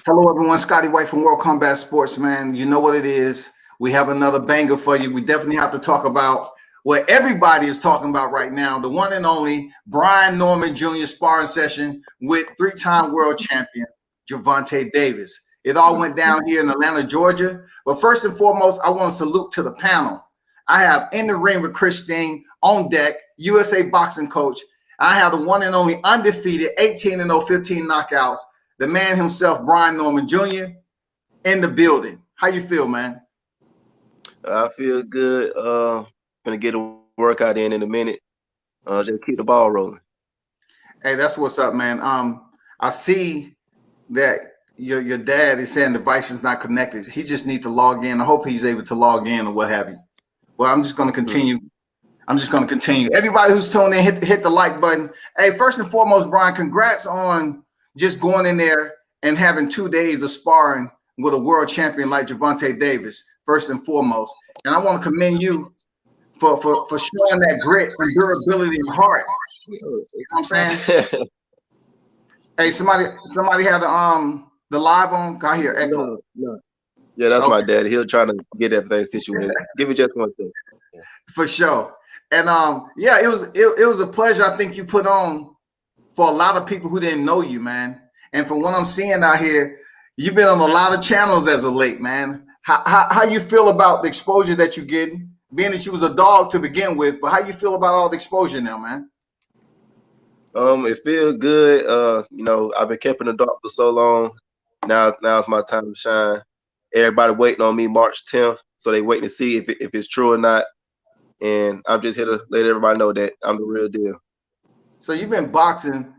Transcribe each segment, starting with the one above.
Hello, everyone. Scotty White from World Combat Sports, man. You know what it is. We have another banger for you. We definitely have to talk about what everybody is talking about right now, the one and only Brian Norman Jr. sparring session with three-time world champion Gervonta Davis. It all went down here in Atlanta, Georgia. But first and foremost, I want to salute to the panel. I have in the ring with Christine on deck, USA boxing coach. I have the one and only undefeated 18-0, 15 knockouts, the man himself, Brian Norman Jr., in the building. How you feel, man? I feel good. Gonna get a workout in a minute. Just keep the ball rolling. Hey, that's what's up, man. I see that your dad is saying the device is not connected. He just needs to log in. I hope he's able to log in or what have you. Well, I'm just going to continue. I'm just going to continue. Everybody who's tuned in, hit the like button. Hey, first and foremost, Brian, congrats on just going in there and having 2 days of sparring with a world champion like Gervonta Davis, first and foremost. And I want to commend you for showing that grit and durability and heart. You know what I'm saying? Hey, somebody had the live on. I hear echo. No. Yeah, that's my dad. He'll try to get everything situated. Give me just one thing. For sure. And yeah, it was a pleasure. I think you put on for a lot of people who didn't know you, man. And from what I'm seeing out here, you've been on a lot of channels as of late, man. How you feel about the exposure that you're getting, being that you was a dog to begin with, but how you feel about all the exposure now, man? It feels good. I've been kept in the dark for so long. Now it's my time to shine. Everybody waiting on me March 10th, so they waiting to see if it's true or not. And I'm just here to let everybody know that I'm the real deal. So you've been boxing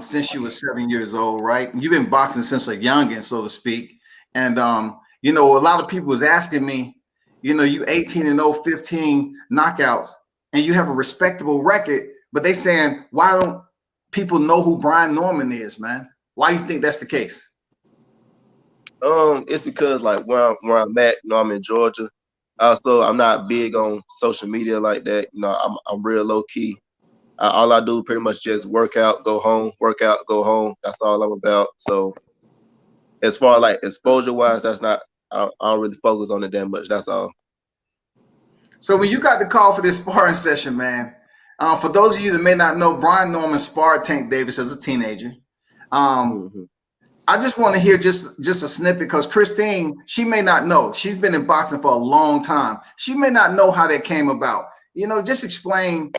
since you were 7 years old, right? You've been boxing since a youngin, so to speak. And a lot of people was asking me, you 18-0, 15 knockouts, and you have a respectable record, but they saying, why don't people know who Brian Norman is, man? Why do you think that's the case? It's because like where I'm at, I'm in Georgia. Also, I'm not big on social media like that. I'm real low key. All I do pretty much just work out, go home, work out, go home. That's all I'm about. So as far as like exposure wise, that's not. I don't really focus on it that much. That's all. So when you got the call for this sparring session, man, for those of you that may not know, Brian Norman sparred Tank Davis as a teenager. I just want to hear just a snippet because Christine, she may not know. She's been in boxing for a long time. She may not know how that came about. Just explain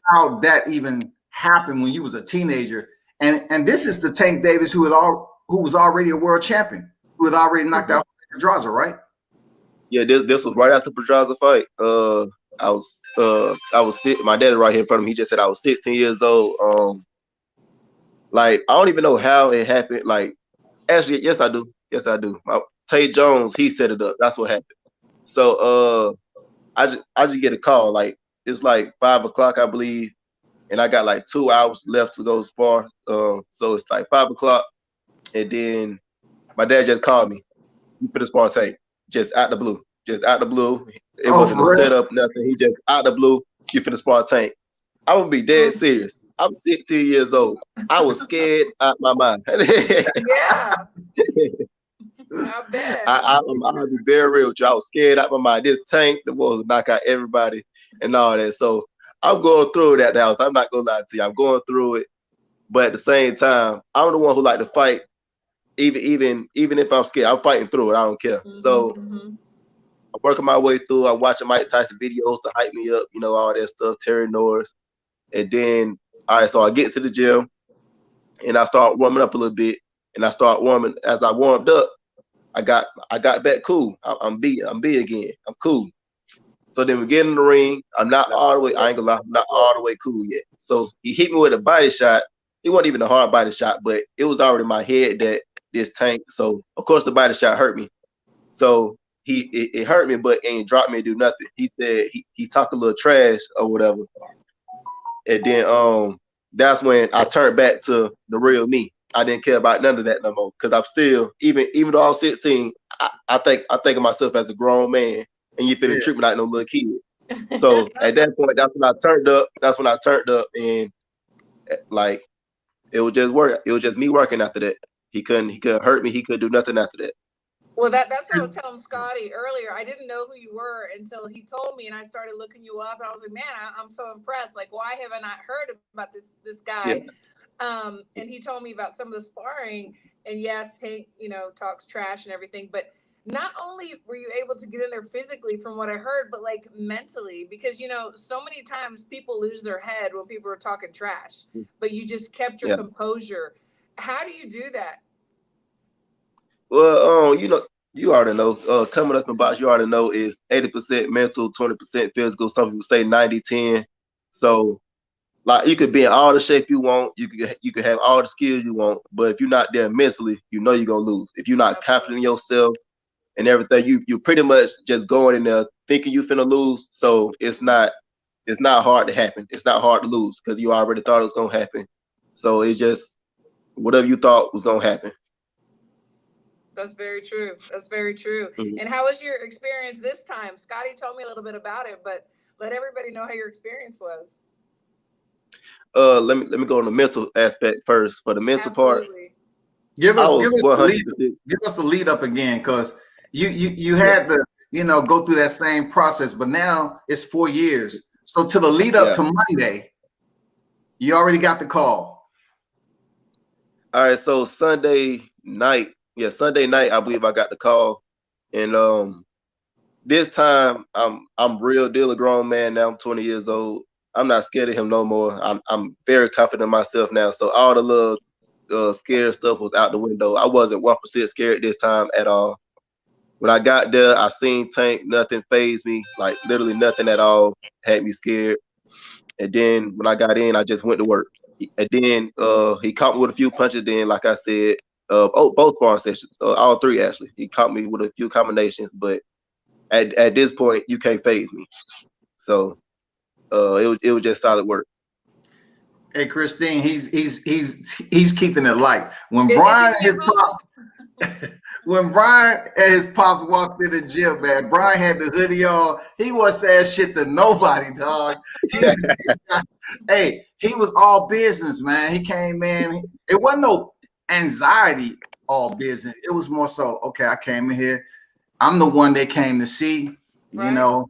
how that even happened when you was a teenager. And this is the Tank Davis who was already a world champion, who had already knocked out Pedraza, right? Yeah, this was right after Pedraza fight. I was my dad right here in front of me. He just said I was 16 years old. Like I don't even know how it happened. Like actually, yes I do. Yes I do. Tay Jones, he set it up. That's what happened. So I just get a call. Like it's like 5 o'clock, I believe, and I got like 2 hours left to go spar. So it's like 5 o'clock, and then my dad just called me. You put a spar tape, just out the blue. Just out the blue. It wasn't a setup, nothing. He just out the blue, you finna spar Tank. I'm gonna be dead serious. I'm 16 years old. I was scared out my mind. Yeah. I bet. I'll be very real with you. I was scared out my mind. This Tank, the boy will knock out everybody and all that. So I'm going through that now. So I'm not gonna lie to you. I'm going through it. But at the same time, I'm the one who like to fight. Even if I'm scared, I'm fighting through it. I don't care. So I'm working my way through. I'm watching Mike Tyson videos to hype me up, all that stuff, Terry Norris. And then, all right, so I get to the gym and I start warming up a little bit. And I start warming. As I warmed up, I got back cool. I'm B again. I'm cool. So then we get in the ring. I'm not all the way, I ain't gonna lie, I'm not all the way cool yet. So he hit me with a body shot. It wasn't even a hard body shot, but it was already in my head that this Tank. So of course the body shot hurt me. So it hurt me, but ain't dropped me to do nothing. He said he talked a little trash or whatever. And then that's when I turned back to the real me. I didn't care about none of that no more. Cause I'm still, even though I was 16, I think of myself as a grown man, and you finna treat me like no little kid. So at that point, that's when I turned up. That's when I turned up, and like it was just work. It was just me working after that. He couldn't hurt me. He couldn't do nothing after that. Well, that's what I was telling Scotty earlier. I didn't know who you were until he told me, and I started looking you up. And I was like, man, I'm so impressed. Like, why have I not heard about this guy? Yeah. And he told me about some of the sparring. And yes, Tank, talks trash and everything. But not only were you able to get in there physically, from what I heard, but like mentally, because so many times people lose their head when people are talking trash. But you just kept your composure. How do you do that? Well, you already know. Coming up in box, you already know is 80% mental, 20% physical. Some people say 90-10. So, like, you could be in all the shape you want. You could have all the skills you want. But if you're not there mentally, you're gonna lose. If you're not confident in yourself and everything, you pretty much just going in there thinking you finna lose. So it's not hard to happen. It's not hard to lose because you already thought it was gonna happen. So it's just whatever you thought was gonna happen. That's very true. That's very true. Mm-hmm. And how was your experience this time? Scotty told me a little bit about it, but let everybody know how your experience was. Let me go on the mental aspect first. For the mental part, give us the lead up again, because you had to go through that same process, but now it's 4 years. So to the lead up to Monday, you already got the call. All right, so Sunday night, I believe I got the call, and this time I'm real deal a grown man now. I'm 20 years old. I'm not scared of him no more. I'm very confident in myself now. So all the little scared stuff was out the window. I wasn't 1% scared this time at all. When I got there, I seen Tank. Nothing fazed me. Like literally nothing at all had me scared. And then when I got in, I just went to work. And then he caught me with a few punches. Then, like I said, both sparring sessions, all three actually. He caught me with a few combinations, but at this point, you can't faze me. So it was just solid work. Hey, Christine, he's keeping it light. When Brian and his pops walked in the gym, man, Brian had the hoodie on. He wasn't saying shit to nobody, dog. Hey, he was all business, man. He came in. It wasn't no anxiety, all business. It was more so, okay, I came in here. I'm the one they came to see, walk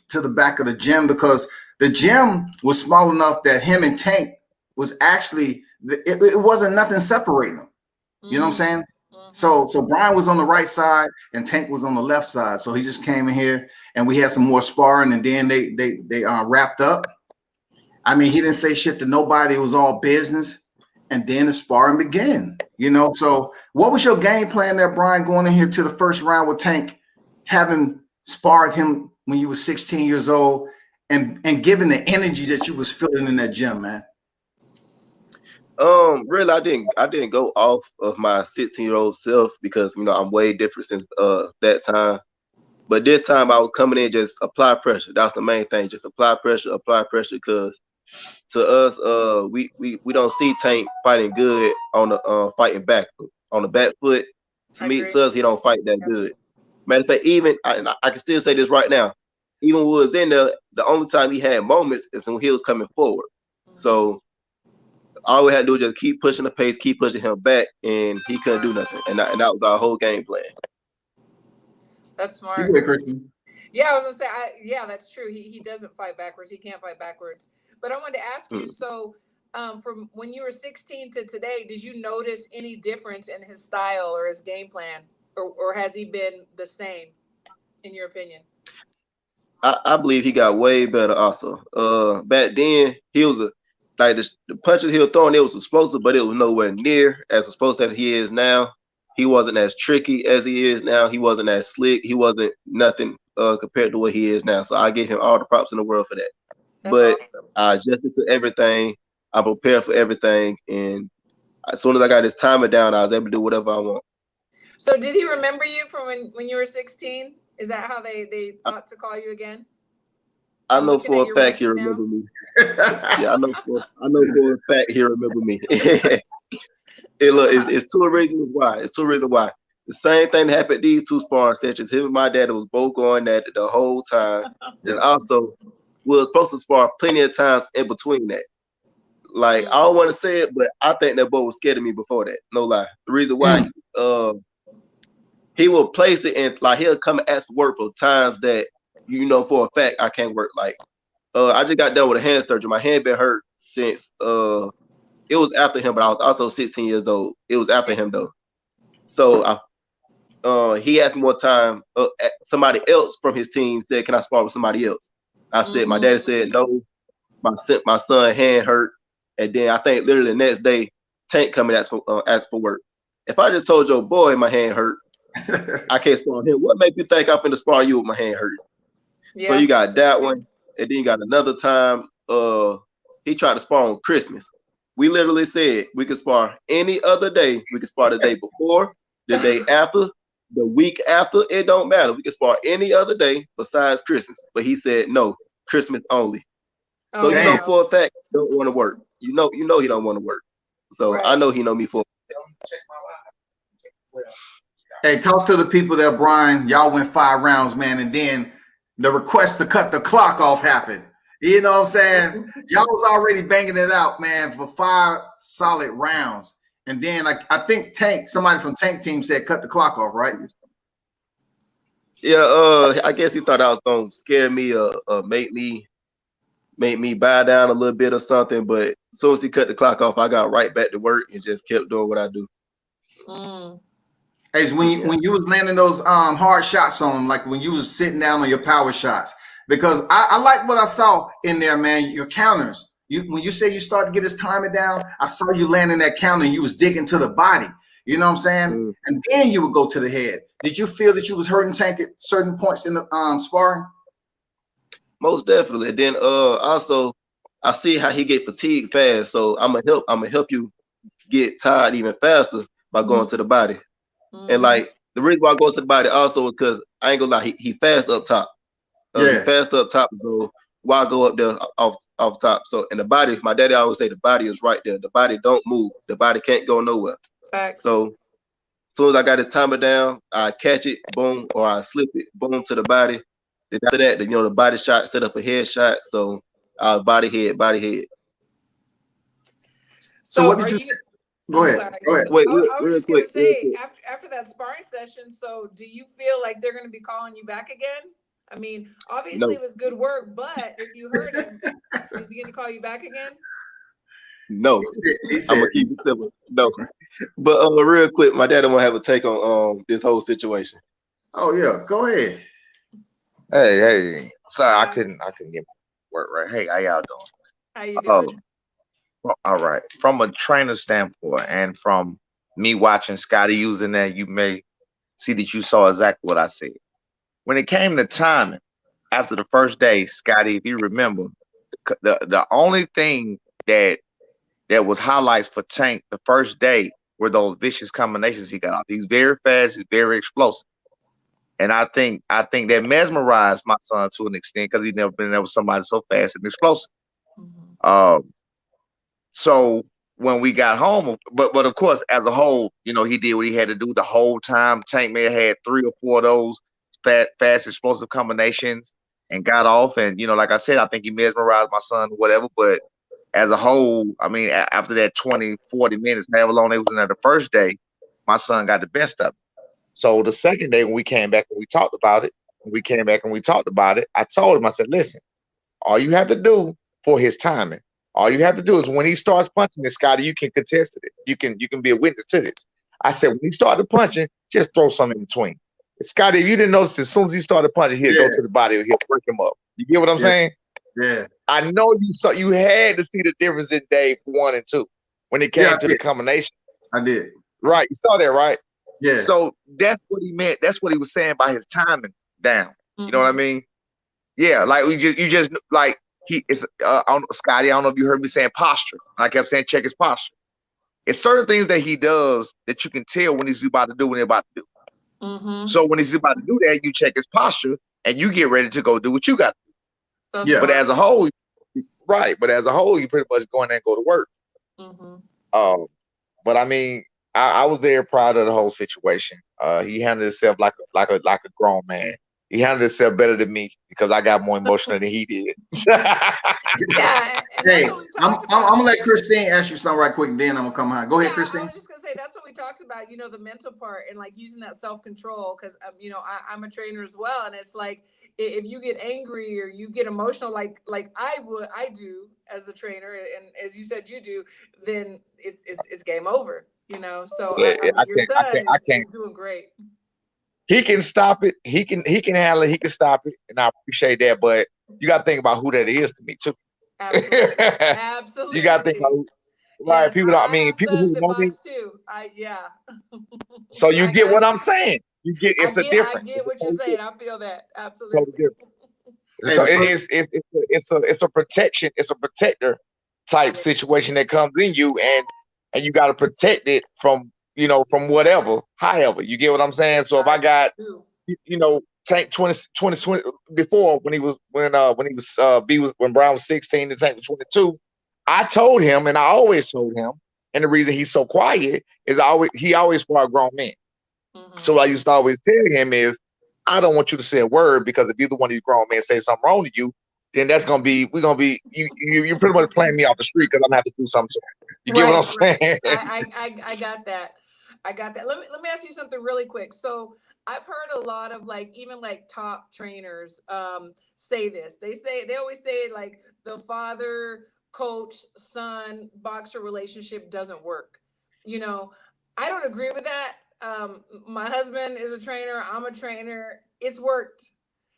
to the back of the gym, because the gym was small enough that him and Tank was actually, it wasn't nothing separating them. You know what I'm saying? So Brian was on the right side and Tank was on the left side. So he just came in here and we had some more sparring, and then they wrapped up. I mean, he didn't say shit to nobody. It was all business. And then the sparring began, So what was your game plan there, Brian, going in here to the first round with Tank, having sparred him when you were 16 years old, and given the energy that you was feeling in that gym, man? Really, I didn't go off of my 16-year-old self, because I'm way different since that time. But this time I was coming in, just apply pressure. That's the main thing. Just apply pressure, because to us, we don't see Tank fighting good on the fighting back on the back foot. To us, he don't fight that good. Matter of fact, even I can still say this right now. Even when we was in there, the only time he had moments is when he was coming forward. So all we had to do was just keep pushing the pace, keep pushing him back, and he couldn't do nothing. And that was our whole game plan. That's smart. Yeah, I was gonna say, that's true. He doesn't fight backwards. He can't fight backwards. But I wanted to ask you, so from when you were 16 to today, did you notice any difference in his style or his game plan, or has he been the same, in your opinion? I believe he got way better also. Back then, he was the punches he was throwing, it was explosive, but it was nowhere near as explosive as he is now. He wasn't as tricky as he is now. He wasn't as slick. He wasn't nothing compared to what he is now. So I give him all the props in the world for that. That's awesome. I adjusted to everything. I prepared for everything. And as soon as I got his timer down, I was able to do whatever I want. So did he remember you from when you were 16? Is that how they thought to call you again? I know for a fact he remember me. Yeah, I know for a fact he remember me. It's two reasons why. The same thing that happened these two sparring sessions. Him and my dad was both going at it the whole time. And also, we were supposed to spar plenty of times in between that. Like, I don't want to say it, but I think that boy was scared of me before that. No lie. The reason why he will place it in, like, he'll come and ask for work for times that for a fact I can't work. Like, I just got done with a hand surgery. My hand been hurt since it was after him, but I was also 16 years old. It was after him though. So he asked me one time, somebody else from his team said, "Can I spar with somebody else?" I said, my daddy said no. My son hand hurt, and then I think literally the next day, Tank coming ask for work. If I just told your boy my hand hurt, I can't spar him. What make you think I'm finna spar you with my hand hurt? Yeah. So you got that one, and then you got another time. He tried to spar on Christmas. We literally said we could spar any other day. We could spar the day before, the day after, the week after. It don't matter. We could spar any other day besides Christmas. But he said no, Christmas only. So you know for a fact he don't want to work. You know he don't want to work. So I know he know me for. Hey, talk to the people there, Brian. Y'all went 5 rounds, man, and then the request to cut the clock off happened. You know what I'm saying? Y'all was already banging it out, man, for 5 solid rounds. And then I think somebody from Tank team said cut the clock off, right? Yeah, I guess he thought I was gonna scare me or make me bow down a little bit or something. But as soon as he cut the clock off, I got right back to work and just kept doing what I do. Hey, so when you was landing those hard shots on him, like when you was sitting down on your power shots, because I like what I saw in there, man. Your counters. When you say you started to get his timing down, I saw you landing that counter and you was digging to the body. You know what I'm saying? And then you would go to the head. Did you feel that you was hurting Tank at certain points in the sparring? Most definitely. And then also I see how he get fatigued fast. So I'm gonna help you get tired even faster by going to the body. And like the reason why I go to the body also is because I ain't gonna lie, he fast up top. He fast up top, so why go up there off top? So in the body, my daddy always say the body is right there. The body don't move. The body can't go nowhere. Facts. So as soon as I got the timer down, I catch it, boom, or I slip it, boom, to the body. Then after that, the body shot set up a head shot. So body head. So what did you? Go ahead. Wait, I was just gonna say after that sparring session. So do you feel like they're gonna be calling you back again? I mean, obviously it was good work, but if you hurt him, is he gonna call you back again? No, I'm gonna keep it simple. No, but real quick, my dad don't want to have a take on this whole situation. Oh yeah, go ahead. Hey, sorry, I couldn't get my work right. Hey, how y'all doing? How you doing? All right. From a trainer standpoint, and from me watching Scotty using that, you may see that you saw exactly what I said. When it came to timing, after the first day, Scotty, if you remember, the only thing that was highlights for Tank the first day were those vicious combinations he got off. He's very fast, he's very explosive. And I think that mesmerized my son to an extent because he'd never been there with somebody so fast and explosive. So when we got home, but of course, as a whole, he did what he had to do the whole time. Tank may have had 3 or 4 of those fast explosive combinations and got off. And, like I said, I think he mesmerized my son or whatever. But as a whole, I mean, after that 20, 40 minutes, however long they was in there the first day, my son got the best of it. So the second day when we came back and we talked about it, I told him, I said, listen, all you have to do for his timing, all you have to do is when he starts punching this, Scotty, you can contest it. You can be a witness to this. I said, when he started punching, just throw something in between. Scotty, if you didn't notice, as soon as he started punching, he'll go to the body or he'll break him up. You get what I'm saying? Yeah. I know you had to see the difference in day 1 and 2 when it came to the combination. I did. Right. You saw that, right? Yeah. So that's what he meant. That's what he was saying by his timing down. You know what I mean? Yeah. Like you just like Scotty, I don't know if you heard me saying posture. I kept saying check his posture. It's certain things that he does that you can tell when he's about to do what he's about to do. So when he's about to do that, you check his posture and you get ready to go do what you got to do. But as a whole, you pretty much go in there and go to work. But I mean, I was very proud of the whole situation. He handled himself like a grown man. he handled himself better than me because I got more emotional than he did. Yeah, and Hey, that's what we I'm talked about. gonna let Christine ask you something right quick, and then I'm gonna come on. Go ahead, Yeah, I Christine. was just gonna say that's what we talked about. You know, the mental part and like using that self control. Because you know, I'm a trainer as well, and it's like if you get angry or you get emotional, like I do as the trainer, and as you said you do, then it's game over. You know, so Yeah, I mean, your son I can't. is doing great. He can stop it. He can handle it. He can stop it, and I appreciate that. But you got to think about who that is to me too. Absolutely, You got to think about absolutely. who, right? Yes, People. I I mean, have people sons who that know me. box too. Yeah. So you I get got what it. I'm saying. You get I it's a get I difference. get It's a what you're total saying. difference. I feel that. Total Absolutely. difference. Hey, So the first, it's a protection. It's a protector type Yeah. situation that comes in you, and you got to protect it from from whatever, however. You get what I'm saying? So if I got do. Tank 20 before when he was when Brown was 16 and Tank was 22, I told him, and I always told him, and the reason he's so quiet is he always fought grown men. So what I used to always tell him is, I don't want you to say a word, because if either one of these grown men say something wrong to you, then we're gonna be you're pretty much playing me off the street because I'm gonna have to do something to him. You get what I'm Right. saying? I got that. I got that. Let me ask you something really quick. So I've heard a lot of like even like top trainers say this. They always say like the father coach son boxer relationship doesn't work. You know, I don't agree with that. My husband is a trainer. I'm a trainer. It's worked.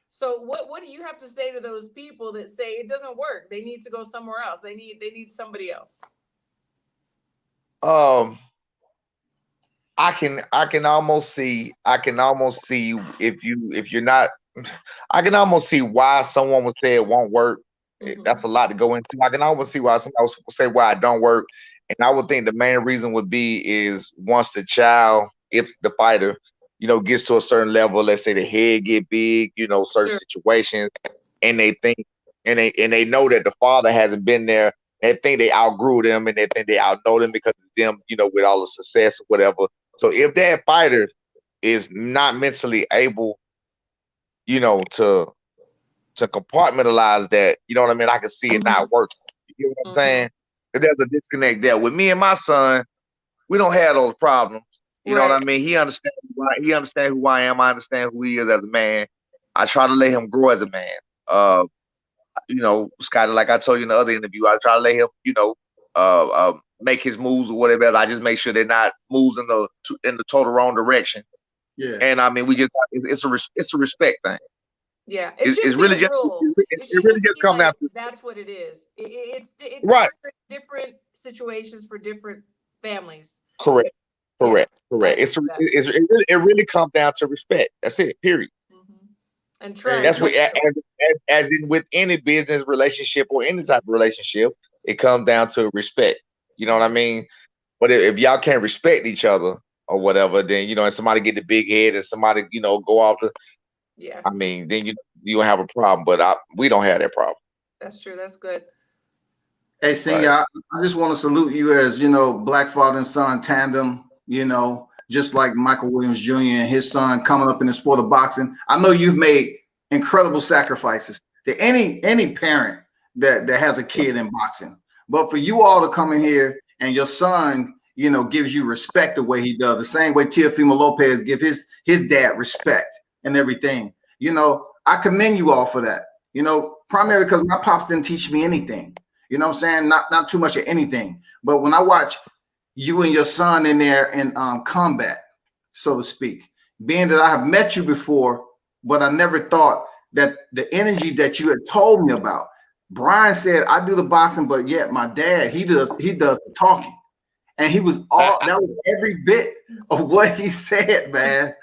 So what do you have to say to those people that say it doesn't work? They need to go somewhere else. They need somebody else. um I can almost see if you're not. I can almost see why someone would say it won't work. That's a lot to go into. I can almost see why somebody would say why it don't work. And I would think the main reason would be is once the child, if the fighter, gets to a certain level, let's say the head get big, certain Sure. situations, and they think and they know that the father hasn't been there. They think they outgrew them, and they think they outknow them because of them, with all the success or whatever. So if that fighter is not mentally able, to compartmentalize that, you know what I mean, I can see it not working. You get what I'm saying? There's a disconnect there. With me and my son, we don't have those problems. You know what I Right. mean? He understands who I am. I understand who he is as a man. I try to let him grow as a man. Scotty, like I told you in the other interview, I try to let him, make his moves or whatever. I just make sure they're not moves in the total wrong direction. yeah. And I mean, it's a respect thing. Yeah, it It's shouldn't be really a just rule. It it should really just just be comes down like to that's what it is. It's right. different situations for different families. Correct. Yeah, I Correct. agree with that. It really comes down to respect. That's it. Period. And Hey, That's trust. what as in with any business relationship or any type of relationship, it comes down to respect. You know what I mean? But if y'all can't respect each other or whatever, then and somebody get the big head and somebody go off the. Yeah, I mean, then you don't have a problem. But we don't have that problem. that's true. That's good. Hey, Right. Senior, I just want to salute you as, black father and son tandem, just like Michael Williams Jr. and his son coming up in the sport of boxing. I know you've made incredible sacrifices to any parent that has a kid in boxing. But for you all to come in here and your son, gives you respect the way he does, the same way Teofimo Lopez give his dad respect and everything. I commend you all for that. Primarily because my pops didn't teach me anything. You know what I'm saying? Not too much of anything. But when I watch you and your son in there in combat, so to speak, being that I have met you before, but I never thought that the energy that you had told me about. Brian said, I do the boxing, but yet my dad, he does the talking. And he was that was every bit of what he said, man.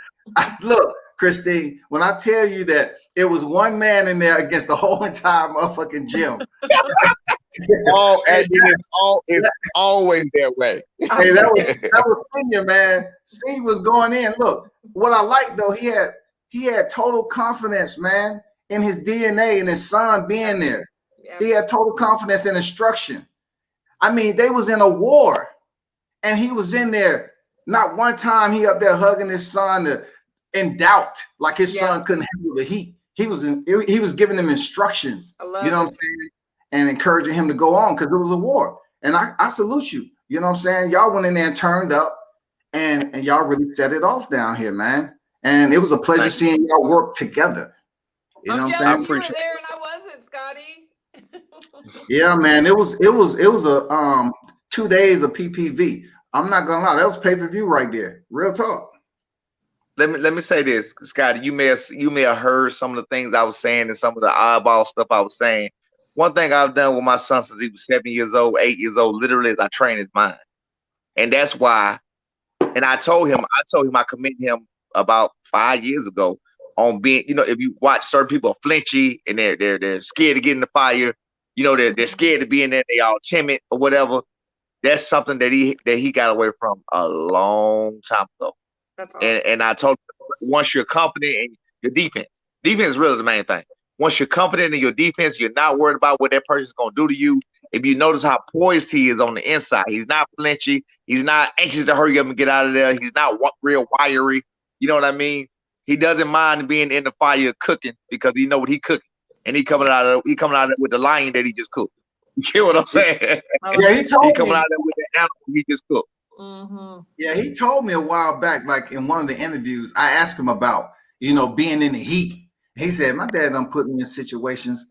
Look, Christine, when I tell you that it was one man in there against the whole entire motherfucking gym. It's always that way. Hey, that was Senior, man. Senior was going in. Look, what I like though, he had total confidence, man, in his DNA and his son being there. He had total confidence in instruction. I mean, they was in a war, and he was in there. Not one time he up there hugging his son in doubt, like his son couldn't handle the heat. He was giving him instructions, you know what I'm saying, and encouraging him to go on because it was a war. And I salute you. You know what I'm saying? Y'all went in there and turned up, and y'all really set it off down here, man. And it was a pleasure seeing y'all work together. You know what I'm saying? You were there and I wasn't, Scotty. Yeah, man. It was a 2 days of PPV. I'm not gonna lie, that was pay-per-view right there. Real talk. Let me say this, Scotty. You may have heard some of the things I was saying and some of the oddball stuff I was saying. One thing I've done with my son since he was 7 years old, 8 years old, literally, is I train his mind, and that's why. And I told him I commended him about 5 years ago on being, if you watch certain people flinchy and they're scared to get in the fire, they're scared to be in there, they all timid or whatever. That's something that he got away from a long time ago. That's awesome. And I told him, once you're confident in your defense is really the main thing. Once you're confident in your defense, you're not worried about what that person's going to do to you. If you notice how poised he is on the inside, he's not flinchy. He's not anxious to hurry up and get out of there. He's not real wiry. You know what I mean? He doesn't mind being in the fire cooking because he know what he cooking, and he coming out of it with the lion that he just cooked. You get what I'm saying? Yeah, he told me. He coming out of there with the animal he just cooked. Mm-hmm. Yeah, he told me a while back, like in one of the interviews, I asked him about, being in the heat. He said, my dad done put me in situations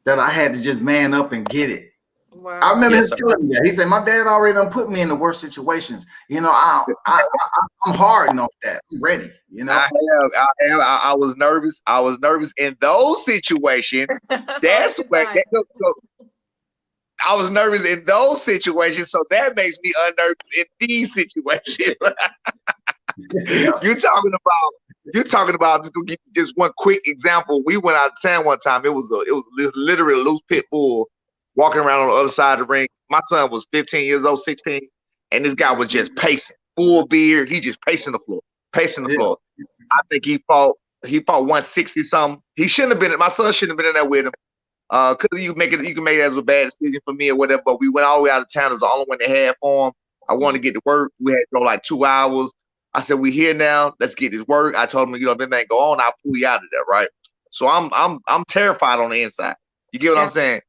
that I had to just man up and get it. Wow. I remember him telling me that. He said, my dad already done put me in the worst situations. I'm hard off that. I'm ready, I was nervous. I was nervous in those situations. That's what. So I was nervous in those situations, so that makes me unnervous in these situations. You're talking about. I'm just gonna give you just one quick example. We went out of town one time. It was literally a loose pit bull walking around on the other side of the ring. My son was 15 years old, 16, and this guy was just pacing, full beard. He just pacing the floor. Floor. I think he fought 160 something. He shouldn't have been. My son shouldn't have been in there with him. You can make it as a bad decision for me or whatever. But we went all the way out of town. It was the only one they had for him. I wanted to get to work. We had to go like 2 hours. I said, we here now. Let's get this work. I told him, if anything go on, I'll pull you out of there, right? So I'm terrified on the inside. You get what I'm saying?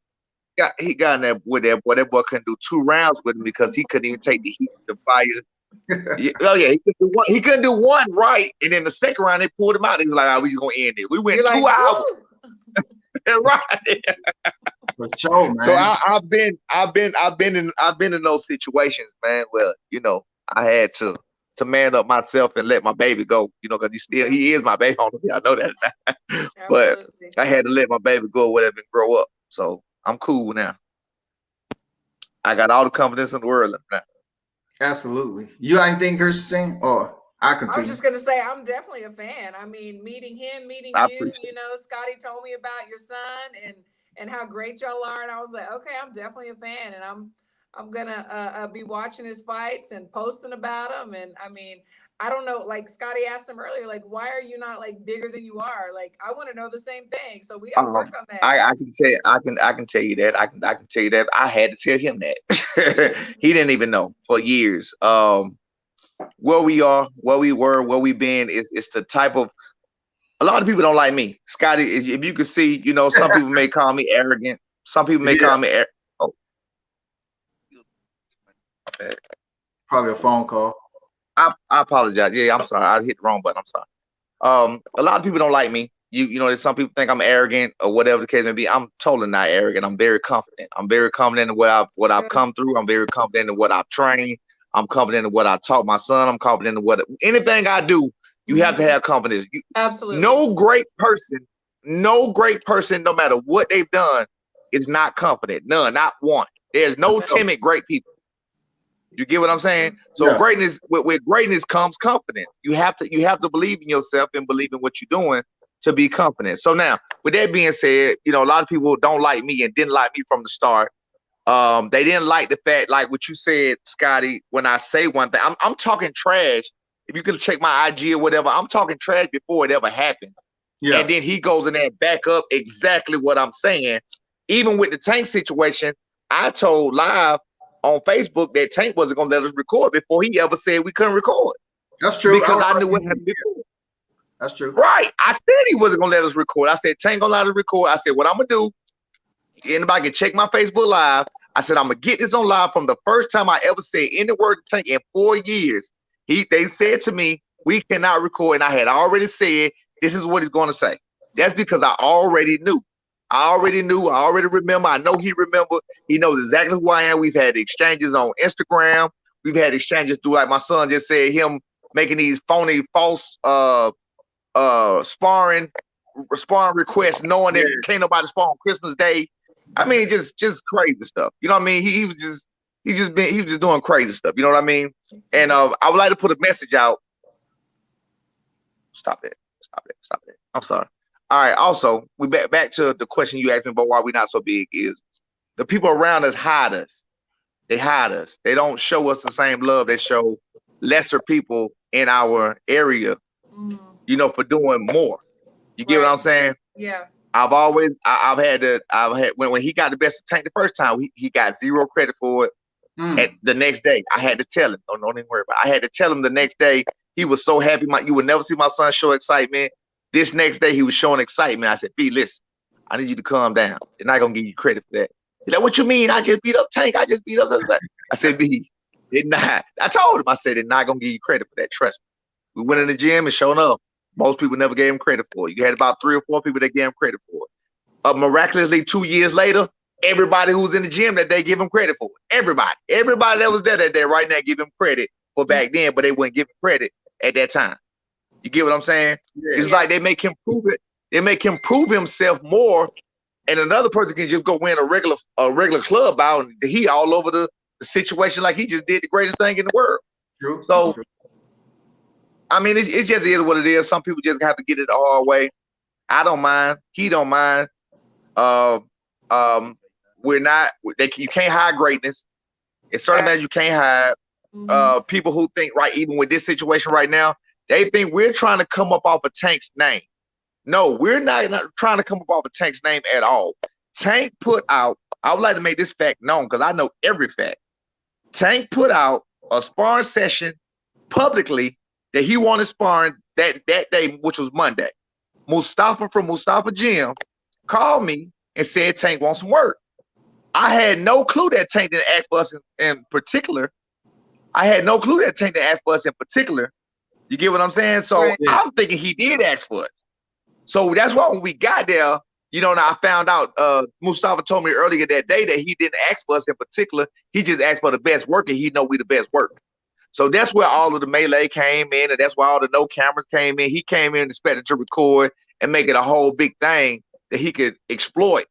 He got in there with that boy. That boy couldn't do 2 rounds with him because he couldn't even take the heat of the fire. He couldn't do one right, and then the second round they pulled him out. They was like, we just gonna end it. We went 2 hours. Right. For sure, man. So I've been in those situations, man. Well, I had to man up myself and let my baby go, because he is my baby. I know that. But I had to let my baby go or whatever and grow up. So I'm cool now. I got all the confidence in the world now. Absolutely. You got anything, Kirsten? Or I continue? I was just gonna say I'm definitely a fan. I mean, meeting you, Scotty told me about your son and how great y'all are, and I was like, okay, I'm definitely a fan, and I'm gonna be watching his fights and posting about them. And I mean, I don't know, like Scotty asked him earlier, like, why are you not like bigger than you are? Like, I want to know the same thing. So we got to work on that. I can tell you, I can tell you that. I can tell you that. I had to tell him that. He didn't even know for years. Where we are, where we were, where we've been is the type of. A lot of people don't like me, Scotty. If you could see, some people may call me arrogant. Some people may call me. Probably a phone call. I apologize. Yeah, I'm sorry. I hit the wrong button. I'm sorry. A lot of people don't like me. Some people think I'm arrogant or whatever the case may be. I'm totally not arrogant. I'm very confident. I'm very confident in what I've come through. I'm very confident in what I've trained. I'm confident in what I taught my son. I'm confident in anything I do. You have to have confidence. Absolutely. No great person, no matter what they've done, is not confident. None, not one. There's no timid great people. You get what I'm saying? So greatness, with greatness comes confidence. You have to believe in yourself and believe in what you're doing to be confident. So now, with that being said, a lot of people don't like me and didn't like me from the start. They didn't like the fact, like what you said, Scotty, when I say one thing, I'm talking trash. If you could check my IG or whatever, I'm talking trash before it ever happened. Yeah. And then he goes in there and back up exactly what I'm saying. Even with the Tank situation, I told live on Facebook that Tank wasn't going to let us record before he ever said we couldn't record. That's true. Because I knew what happened before. That's true. Right. I said he wasn't gonna let us record. I said Tank gonna let us record. I said what I'm gonna do. Anybody can check my Facebook Live. I said I'm gonna get this on live from the first time I ever said any word to Tank in 4 years. They said to me, we cannot record, and I had already said this is what he's gonna say. That's because I already knew. I already remember. I know he remembered. He knows exactly who I am. We've had exchanges on Instagram. We've had exchanges through, like my son just said, him making these phony, false sparring requests, knowing that can't nobody spar on Christmas Day. I mean, just crazy stuff. You know what I mean? He was just doing crazy stuff. You know what I mean? And I would like to put a message out. Stop it. I'm sorry. All right. Also, we back to the question you asked me about why we not so big is the people around us hide us. They hide us. They don't show us the same love they show lesser people in our area, you know, for doing more. You get what I'm saying? Yeah. I've had when he got the best of Tank the first time, he got zero credit for it. At the next day, I had to tell him. Don't even worry about it. I had to tell him the next day. He was so happy. You would never see my son show excitement. This next day, he was showing excitement. I said, B, listen, I need you to calm down. They're not gonna give you credit for that. He's like, what you mean? I just beat up Tank. I said, B, they're not. I told him. I said, they're not gonna give you credit for that. Trust me. We went in the gym and showing up. Most people never gave him credit for it. You had about 3 or 4 people that gave him credit for it. Miraculously, 2 years later, everybody who was in the gym that day give him credit for it. Everybody that was there that day right now give him credit for back then, but they wouldn't give him credit at that time. You get what I'm saying? Yeah. It's like they make him prove it. They make him prove himself more, and another person can just go win a regular club out, and he all over the situation like he just did the greatest thing in the world. True. So, I mean, it just is what it is. Some people just have to get it the hard way. I don't mind. He don't mind. We're not. You can't hide greatness. It's certain that you can't hide. People who think even with this situation right now, they think we're trying to come up off of Tank's name. No, we're not trying to come up off of Tank's name at all. Tank put out. I would like to make this fact known because I know every fact. Tank put out a sparring session publicly that he wanted sparring that day, which was Monday. Mustafa from Mustafa Gym called me and said Tank wants some work. I had no clue that Tank didn't ask for us in particular. You get what I'm saying? So I'm thinking he did ask for it. So that's why when we got there, you know, and I found out Mustafa told me earlier that day that he didn't ask for us in particular. He just asked for the best worker. He know we the best worker. So that's where all of the melee came in, and that's where all the no cameras came in. He came in expected to record and make it a whole big thing that he could exploit.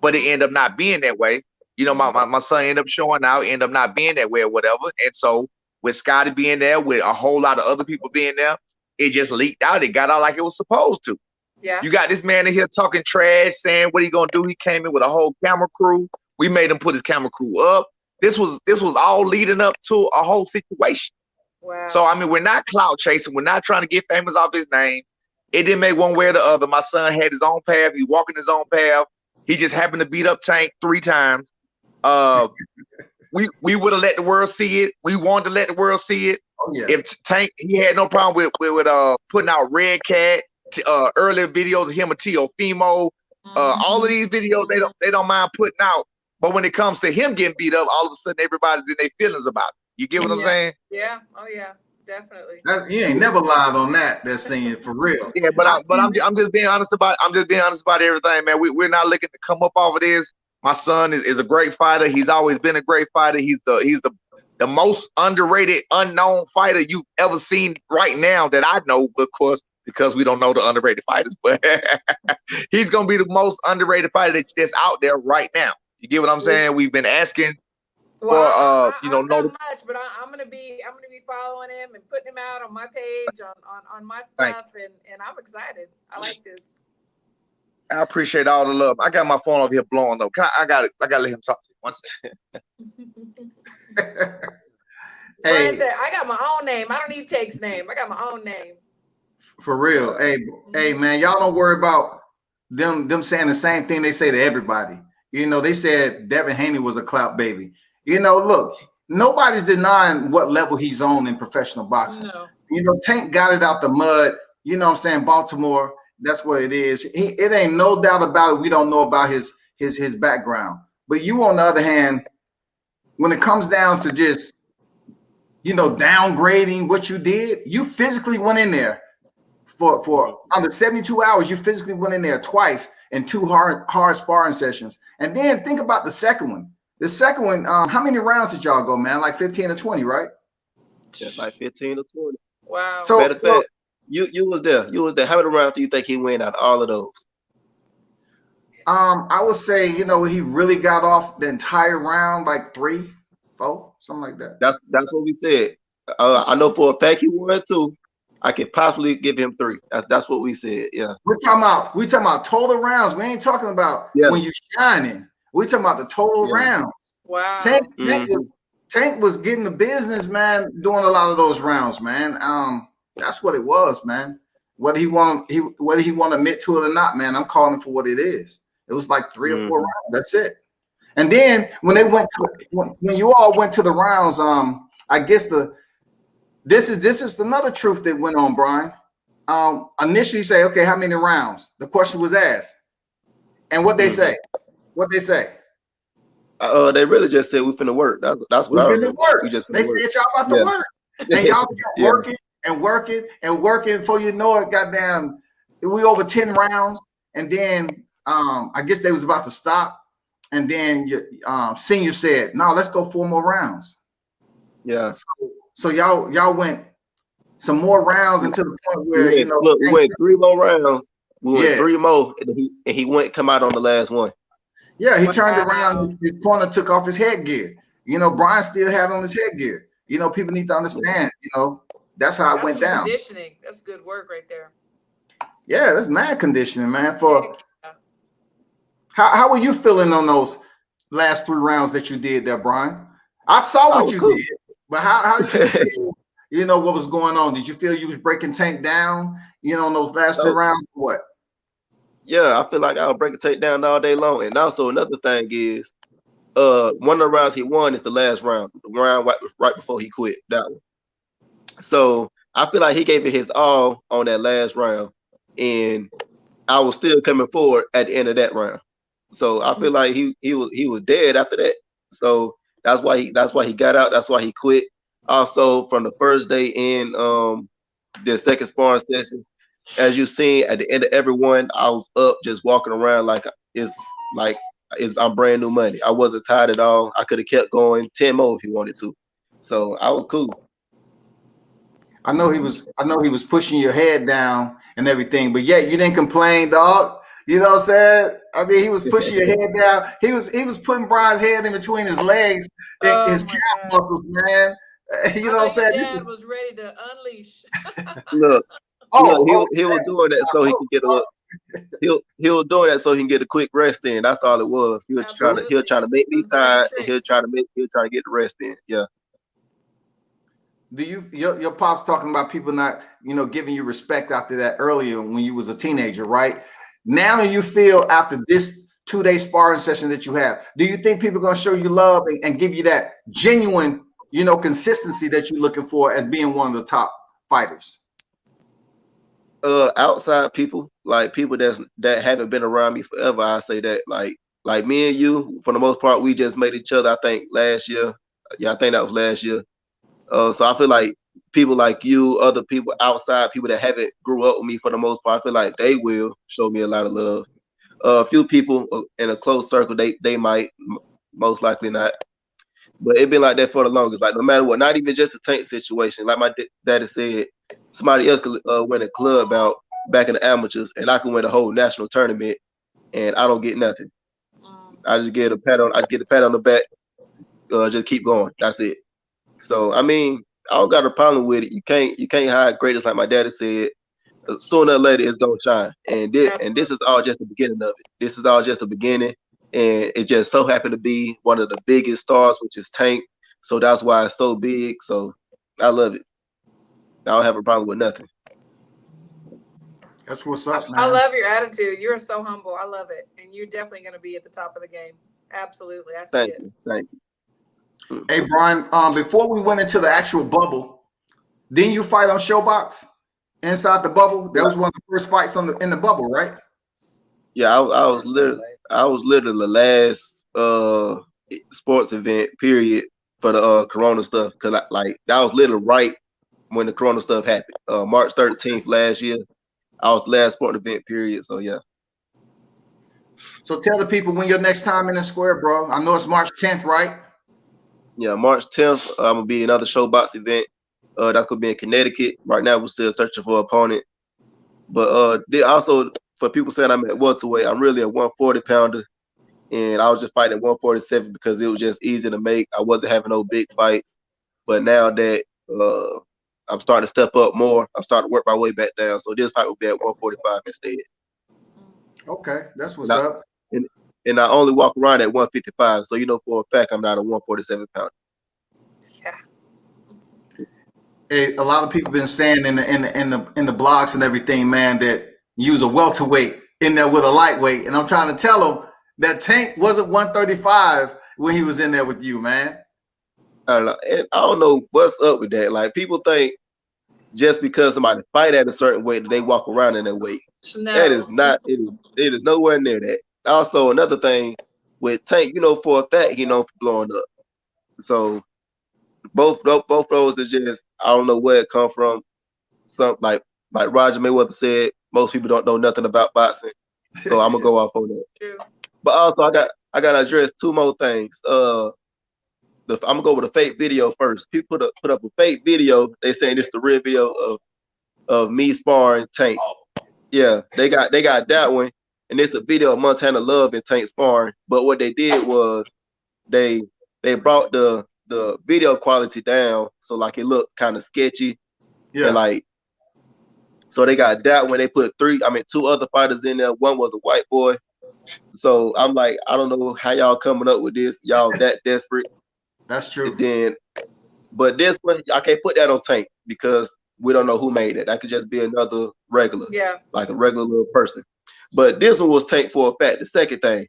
But it ended up not being that way. You know, my son ended up showing out, ended up not being that way or whatever. And so with Scotty being there, with a whole lot of other people being there, it just leaked out. It got out like it was supposed to. Yeah. You got this man in here talking trash, saying what he gonna do. He came in with a whole camera crew. We made him put his camera crew up. This was all leading up to a whole situation. Wow. So I mean, we're not clout chasing. We're not trying to get famous off his name. It didn't make one way or the other. My son had his own path. He's walking his own path. He just happened to beat up Tank 3 times. We would have let the world see it. We wanted to let the world see it. Oh, yeah. If Tank, he had no problem with putting out Red Cat, earlier videos of him and Teofimo. All of these videos they don't mind putting out. But when it comes to him getting beat up, all of a sudden everybody's in their feelings about it. You get what I'm saying? Yeah. Oh yeah. Definitely. You ain't never lied on that scene for real. Yeah, but I'm just being honest about everything, man. We're not looking to come up off of this. My son is a great fighter. He's always been a great fighter. He's the most underrated, unknown fighter you've ever seen right now that I know, of course, because we don't know the underrated fighters. But he's gonna be the most underrated fighter that's out there right now. You get what I'm saying? We've been asking. Well, not much, but I'm gonna be following him and putting him out on my page on my stuff, and I'm excited. I like this. I appreciate all the love. I got my phone over here blowing up. I gotta let him talk to you. One second. Hey, I got my own name. I don't need Take's name. I got my own name. For real. Hey, man, y'all don't worry about them saying the same thing they say to everybody. You know, they said Devin Haney was a clout baby. You know, look, nobody's denying what level he's on in professional boxing. No. You know, Tank got it out the mud you know what I'm saying, Baltimore, that's what it is. It ain't no doubt about it. We don't know about his background. But you, on the other hand, when it comes down to just, you know, downgrading what you did, you physically went in there for under 72 hours. You physically went in there twice in 2 hard sparring sessions. And then think about the second one. The second one, how many rounds did y'all go, man? Like 15 or 20, right? Just like 15 or 20. Wow. So, matter of fact, you was there. You was there. How many rounds do you think he went out of all of those? I would say, you know, he really got off the entire round like 3, 4, something like that. That's what we said. I know for a fact he won 2. I could possibly give him 3. That's what we said. Yeah. We're talking about total rounds. We ain't talking about when you shining. We're talking about the total rounds. Wow. Tank was getting the business, man, doing a lot of those rounds, man. That's what it was, man. Whether he want to admit to it or not, man, I'm calling for what it is. It was like 3 or 4 rounds. That's it. And then when they went to, when you all went to the rounds, I guess this is another truth that went on, Brian. Initially say, okay, how many rounds? The question was asked. And what they say? What they say? They really just said we finna work. That's what I finna work. They said y'all about to work. And y'all kept working and working and working before you know it, goddamn, we over 10 rounds. And then I guess they was about to stop. And then senior said, no, let's go 4 more rounds. Yeah. So y'all went some more rounds until the point where we went 3 more rounds. We went 3 more, and he went come out on the last one. Yeah, he turned around. His corner took off his headgear. You know, Brian still had on his headgear. You know, people need to understand. You know, that's how it went down. Conditioning. That's good work right there. Yeah, that's mad conditioning, man. How were you feeling on those last 3 rounds that you did there, Brian? I saw what you did, but how did you feel? You know what was going on? Did you feel you was breaking Tank down? You know, in those last 3 rounds, what? Yeah, I feel like I'll break a takedown all day long. And also another thing is, one of the rounds he won is the last round, the round right before he quit, that one. So I feel like he gave it his all on that last round, and I was still coming forward at the end of that round. So I feel like he was dead after that. So that's why he got out. That's why he quit. Also, from the first day in the second sparring session, as you seen at the end of every one, I was up just walking around like I'm brand new money. I wasn't tired at all. I could have kept going 10 more if he wanted to. So I was cool. I know he was pushing your head down and everything, but yet you didn't complain, dog. You know what I'm saying? I mean, he was pushing your head down. He was putting Brian's head in between his legs, his calf muscles, man. You know what I'm saying? Dad was ready to unleash. Look. He was doing that so he could get a he was doing that so he can get a quick rest in. That's all it was. He was trying to make me tired, and he'll try to get the rest in. Yeah. Do your pops talking about people not, you know, giving you respect after that earlier when you was a teenager, right? Now you feel after this 2-day sparring session that you have, do you think people are gonna show you love and give you that genuine, you know, consistency that you're looking for as being one of the top fighters? Outside people, like people that haven't been around me forever, I say that like me and you, for the most part, we just made each other. I think last year. Yeah, I think that was last year. So I feel like people like you, other people outside, people that haven't grew up with me for the most part, I feel like they will show me a lot of love. A few people in a close circle, they might, most likely not. But it's been like that for the longest. Like no matter what, not even just a Tank situation. Like my daddy said, somebody else could win a club out back in the amateurs, and I can win a whole national tournament, and I don't get nothing. I just get a pat on the back. Just keep going. That's it. So I mean, I don't got a problem with it. You can't hide greatness, like my daddy said. Sooner or later, it's gonna shine. And this is all just the beginning of it. This is all just the beginning. And it just so happened to be one of the biggest stars, which is Tank. So that's why it's so big. So I love it. I don't have a problem with nothing. That's what's up, man. I love your attitude. You're so humble. I love it. And you're definitely going to be at the top of the game. Absolutely. I see it. Thank you. Hey, Brian, before we went into the actual bubble, didn't you fight on Showbox? inside the bubble. That was one of the first fights in the bubble, right? Yeah, I was literally the last sports event period for the Corona stuff, because that was literally right when the Corona stuff happened. March 13th last year, I was the last sport event period. So yeah. So tell the people when your next time in the square, bro. I know it's March 10th, right? Yeah, March 10th, I'm gonna be another ShowBox event. That's gonna be in Connecticut. Right now, we're still searching for an opponent. But also for people saying I'm at welterweight, I'm really a 140 pounder, and I was just fighting at 147 because it was just easy to make. I wasn't having no big fights, but now that I'm starting to step up more, I'm starting to work my way back down. So this fight will be at 145 instead. Okay, that's what's up. And I only walk around at 155, so you know for a fact I'm not a 147 pounder. Yeah. Hey, a lot of people been saying in the blogs and everything, man, that you was a welterweight in there with a lightweight, and I'm trying to tell them that Tank wasn't 135 when he was in there with you, man. I don't know, and I don't know what's up with that. Like, people think just because somebody fight at a certain weight that they walk around in that weight. No. That is not. It is nowhere near that. Also, another thing with Tank, you know for a fact he known for blowing up. So both those are just, I don't know where it come from. Some like Roger Mayweather said, most people don't know nothing about boxing. So I'm gonna go off on that. True. But also I gotta address two more things. I'm gonna go with a fake video first. People put up a fake video. They saying it's the real video of me sparring Tank. Yeah, they got that one, and it's a video of Montana Love and Tank sparring. But what they did was they brought the video quality down, so like it looked kind of sketchy. Yeah. And like, so they got that when they put two other fighters in there. One was a white boy. So I'm like, I don't know how y'all coming up with this. Y'all that desperate. That's true. But this one, I can't put that on Tank because we don't know who made it. That could just be another regular, like a regular little person. But this one was Tank for a fact. The second thing,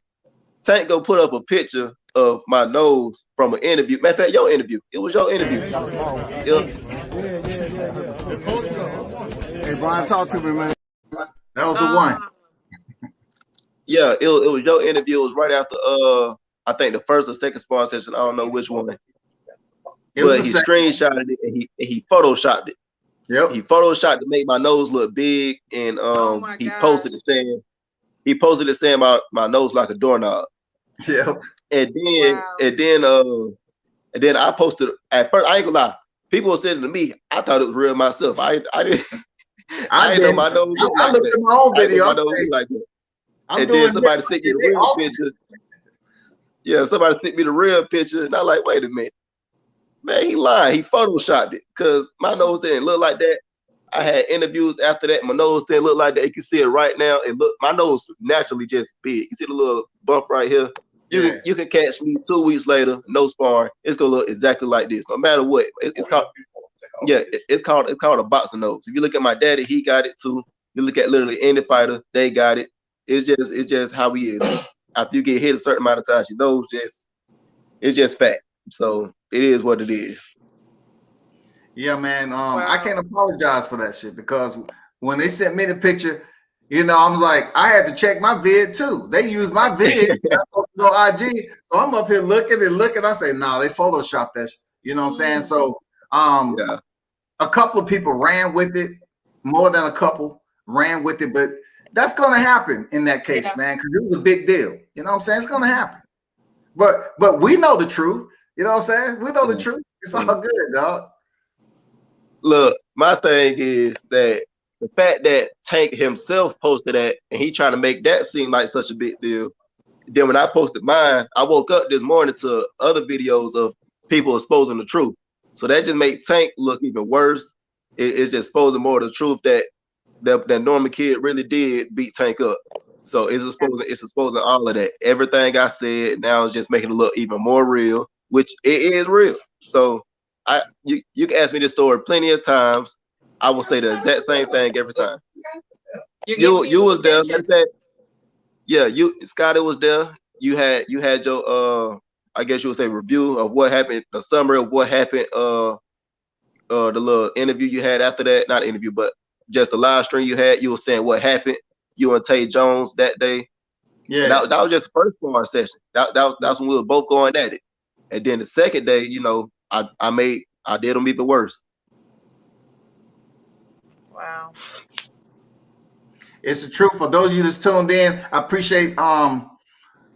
Tank go put up a picture of my nose from an interview. Matter of fact, your interview. It was your interview. Hey, Brian, talk to me, man. That was the one. Yeah, it was your interview. It was right after I think the first or second sparring session. I don't know which one. But he screenshotted it and he photoshopped it. Yep. He photoshopped to make my nose look big, and he posted it saying my nose like a doorknob. Yep. And then I posted at first. I ain't gonna lie. People were saying to me, I thought it was real myself. I didn't know my nose looked like that. I looked at my own video. And then somebody sent me the real picture. Yeah, somebody sent me the real picture, and I'm like, wait a minute. Man, he lied. He photoshopped it because my nose didn't look like that. I had interviews after that. My nose didn't look like that. You can see it right now. My nose naturally just big. You see the little bump right here? You can catch me 2 weeks later, no sparring. It's gonna look exactly like this, no matter what. It's called a boxing nose. If you look at my daddy, he got it too. You look at literally any fighter, they got it. It's just how he is. After you get hit a certain amount of times, your nose it's just fat. So it is what it is. Yeah, man. I can't apologize for that shit because when they sent me the picture, I was like, I had to check my vid too. They used my vid on IG, so I'm up here looking. I say, nah, they photoshopped that. You know what I'm saying? So, a couple of people ran with it, more than a couple ran with it, but that's gonna happen in that case, man, because it was a big deal. You know what I'm saying? It's gonna happen. But we know the truth. You know what I'm saying? We know the truth. It's all good, dog. Look, my thing is that the fact that Tank himself posted that and he trying to make that seem like such a big deal. Then when I posted mine, I woke up this morning to other videos of people exposing the truth. So that just made Tank look even worse. It's just exposing more of the truth that Norman Kid really did beat Tank up. So it's exposing all of that. Everything I said now is just making it look even more real, which it is real. So you can ask me this story plenty of times. I will say the exact same thing every time. You was there. Yeah, Scotty was there. You had your I guess you would say review of what happened, the summary of what happened, the little interview you had after that, not interview, but just the live stream you had. You were saying what happened. You and Tay Jones that day. Yeah. And that was just the first sparring session. That's when we were both going at it. And then the second day, you know, I did them even worse. Wow. It's the truth. For those of you that's tuned in, I appreciate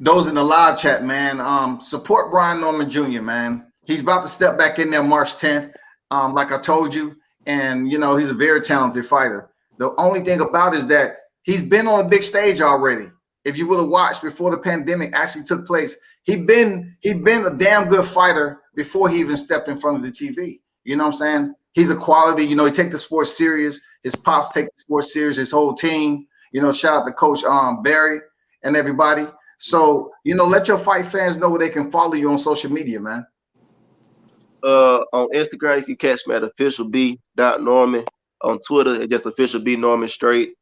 those in the live chat, man. Support Brian Norman Jr., man. He's about to step back in there March 10th, like I told you. And, you know, he's a very talented fighter. The only thing about it is that he's been on a big stage already. If you would have watched before the pandemic actually took place, he'd been a damn good fighter before he even stepped in front of the TV. You know what I'm saying? He's a quality, you know, he take the sport serious. His pops take the sport serious, his whole team. You know, shout out to Coach Barry and everybody. So, you know, let your fight fans know where they can follow you on social media, man. On Instagram, you can catch me at officialb.norman. On Twitter, it's just officialbnorman straight.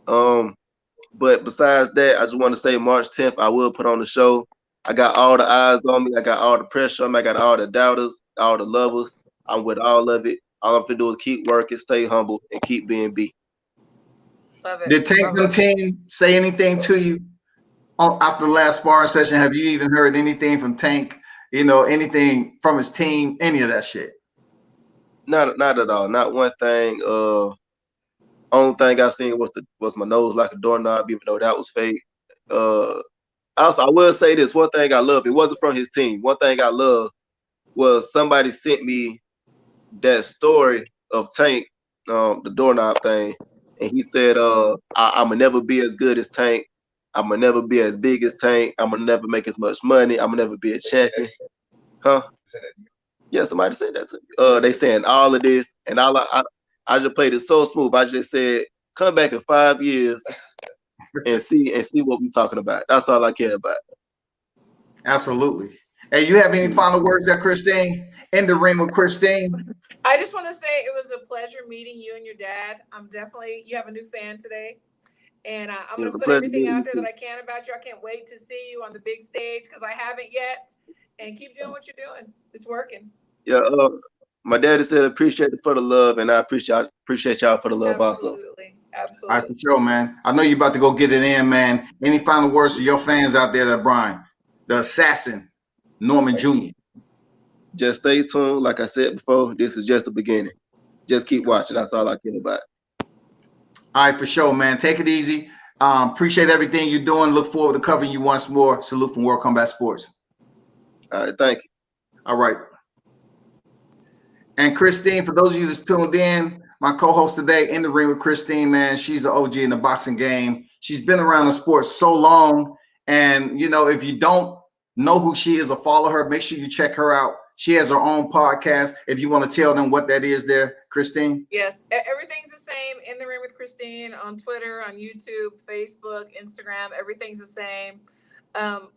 But besides that, I just want to say March 10th, I will put on the show. I got all the eyes on me. I got all the pressure on me. I got all the doubters, all the lovers. I'm with all of it. All I'm going to do is keep working, stay humble, and keep being B. Love it. Did Tank team say anything to you after the last sparring session? Have you even heard anything from Tank? You know, anything from his team? Any of that shit? Not at all. Not one thing. Only thing I seen was my nose like a doorknob, even though that was fake. Also, I will say this one thing I love. It wasn't from his team. One thing I love was somebody sent me that story of Tank, the doorknob thing, and he said, "I'ma never be as good as Tank. I'ma never be as big as Tank. I'ma never make as much money. I'ma never be a champion." Huh? Yeah, somebody said that to me. They saying all of this, and I just played it so smooth. I just said, "Come back in 5 years and see what we're talking about." That's all I care about. Absolutely. Hey, you have any final words there, Christine? In the ring with Christine. I just want to say it was a pleasure meeting you and your dad. You have a new fan today. And I'm going to put everything out there that I can about you. I can't wait to see you on the big stage because I haven't yet. And keep doing what you're doing. It's working. Yeah, my daddy said appreciate it for the love, and I appreciate y'all for the love also. Absolutely. Absolutely. All right, for sure, man. I know you're about to go get it in, man. Any final words to your fans out there, that Brian, the assassin, Norman Jr.? Just stay tuned. Like I said before, this is just the beginning. Just keep watching. That's all I care about. All right, for sure, man. Take it easy. Appreciate everything you're doing. Look forward to covering you once more. Salute from World Combat Sports. All right, thank you. All right. And Christine, for those of you that's tuned in, my co-host today, In the Ring with Christine, man, she's an OG in the boxing game. She's been around the sport so long. And, you know, if you don't know who she is or follow her, make sure you check her out. She has her own podcast. If you want to tell them what that is there, Christine. Yes, everything's the same. In the Ring with Christine on Twitter, on YouTube, Facebook, Instagram. Everything's the same.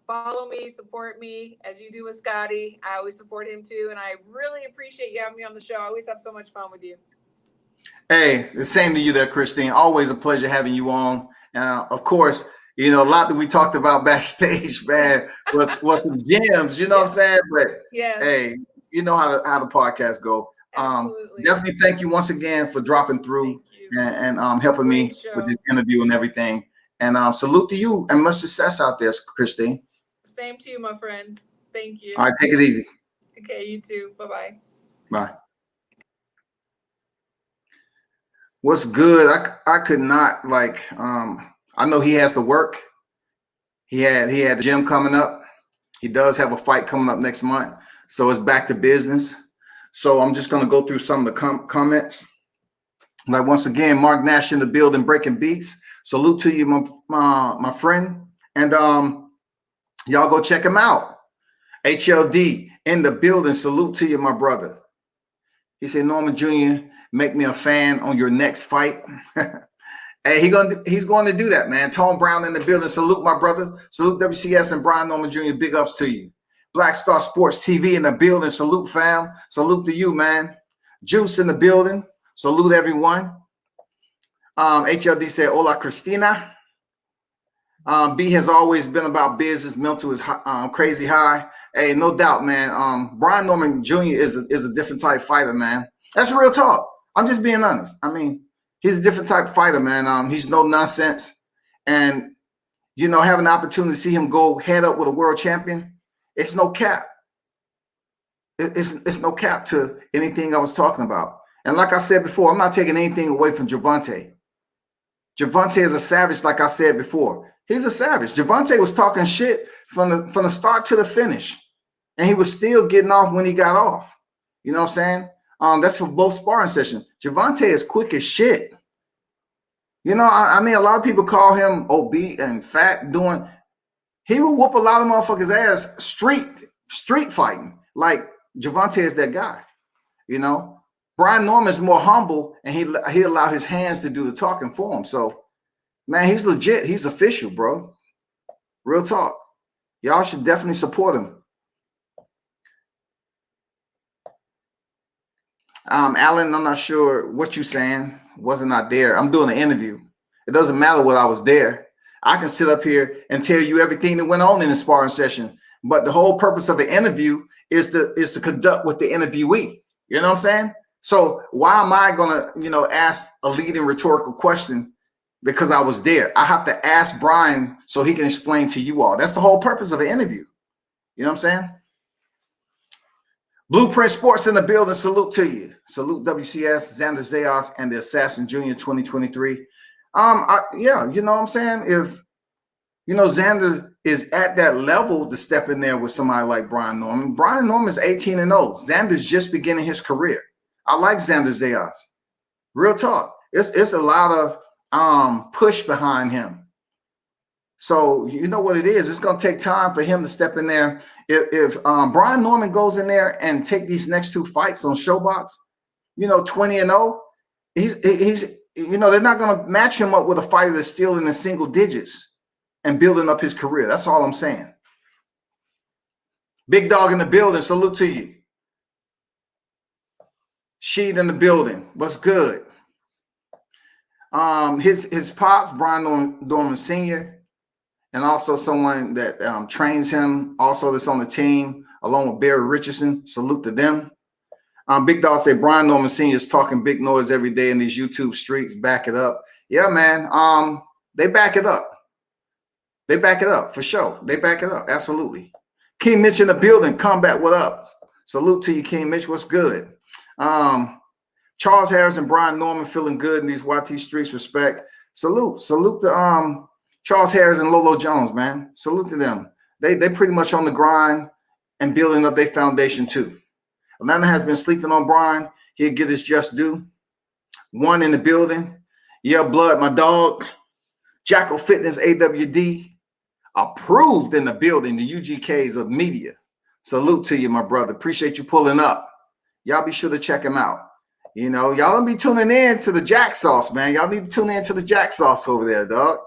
Follow me, support me as you do with Scotty. I always support him too. And I really appreciate you having me on the show. I always have so much fun with you. Hey, the same to you there, Christine. Always a pleasure having you on. Of course, you know, a lot that we talked about backstage, man, was some gems, you know what I'm saying? But hey, you know how the podcast go. Definitely thank you once again for dropping through and helping me with this interview and everything. And salute to you and much success out there, Christine. Same to you, my friend. Thank you. All right, take it easy. Okay, you too. Bye-bye. Bye. What's good? I could not I know he has to work. He had the gym coming up. He does have a fight coming up next month. So it's back to business. So I'm just going to go through some of the comments. Like once again, Mark Nash in the building, breaking beats. Salute to you, my friend. And y'all go check him out. HLD in the building. Salute to you, my brother. He said, Norman Jr., make me a fan on your next fight. Hey, he's going to do that, man. Tone Brown in the building. Salute, my brother. Salute WCS and Brian Norman Jr. Big ups to you. Black Star Sports TV in the building. Salute, fam. Salute to you, man. Juice in the building. Salute, everyone. HLD said, hola, Christina. B has always been about business. Mental is crazy high. Hey, no doubt, man. Brian Norman Jr. is a different type fighter, man. That's real talk. I'm just being honest. I mean, He's a different type of fighter, man. He's no nonsense. And, you know, having the opportunity to see him go head up with a world champion, it's no cap. It's no cap to anything I was talking about. And like I said before, I'm not taking anything away from Gervonta. Gervonta is a savage, like I said before. He's a savage. Gervonta was talking shit from the start to the finish. And he was still getting off when he got off. You know what I'm saying? That's for both sparring sessions. Gervonta is quick as shit. You know, I mean, a lot of people call him obese and fat he will whoop a lot of motherfuckers' ass street fighting. Like Gervonta is that guy, you know. Brian Norman's more humble, and he allow his hands to do the talking for him. So, man, he's legit. He's official, bro. Real talk. Y'all should definitely support him. Alan, I'm not sure what you're saying. Wasn't not there. I'm doing an interview. It doesn't matter whether I was there. I can sit up here and tell you everything that went on in the sparring session. But the whole purpose of an interview is to conduct with the interviewee. You know what I'm saying? So why am I gonna, you know, ask a leading rhetorical question because I was there? I have to ask Brian so he can explain to you all. That's the whole purpose of an interview. You know what I'm saying? Blueprint Sports in the building. Salute to you. Salute WCS, Xander Zayas, and the Assassin Jr. 2023. Yeah, you know what I'm saying? If, you know, Xander is at that level to step in there with somebody like Brian Norman. Brian Norman's 18-0. Xander's just beginning his career. I like Xander Zayas. Real talk. It's a lot of push behind him. So you know what it is. It's going to take time for him to step in there. If Brian Norman goes in there and take these next two fights on Showbox, you know, 20-0, he's you know, they're not going to match him up with a fighter that's still in the single digits and building up his career. That's all I'm saying. Big Dog in the building. Salute to you. Sheed in the building. What's good? His pops, Brian Norman Sr., and also someone that trains him, also that's on the team, along with Barry Richardson. Salute to them. Big Dog say Brian Norman Sr. is talking big noise every day in these YouTube streets. Back it up. Yeah, man. They back it up. They back it up for sure. They back it up. Absolutely. King Mitch in the building. Combat, what up? Salute to you, King Mitch. What's good? Charles Harris and Brian Norman feeling good in these YT streets. Respect. Salute to Charles Harris and Lolo Jones, man. Salute to them. They pretty much on the grind and building up their foundation too. Atlanta has been sleeping on Brian. He'll get his just due. One in the building. Yeah, Blood, my dog. Jackal Fitness AWD. Approved in the building. The UGKs of media. Salute to you, my brother. Appreciate you pulling up. Y'all be sure to check him out. You know, y'all don't be tuning in to the Jack Sauce, man. Y'all need to tune in to the Jack Sauce over there, dog.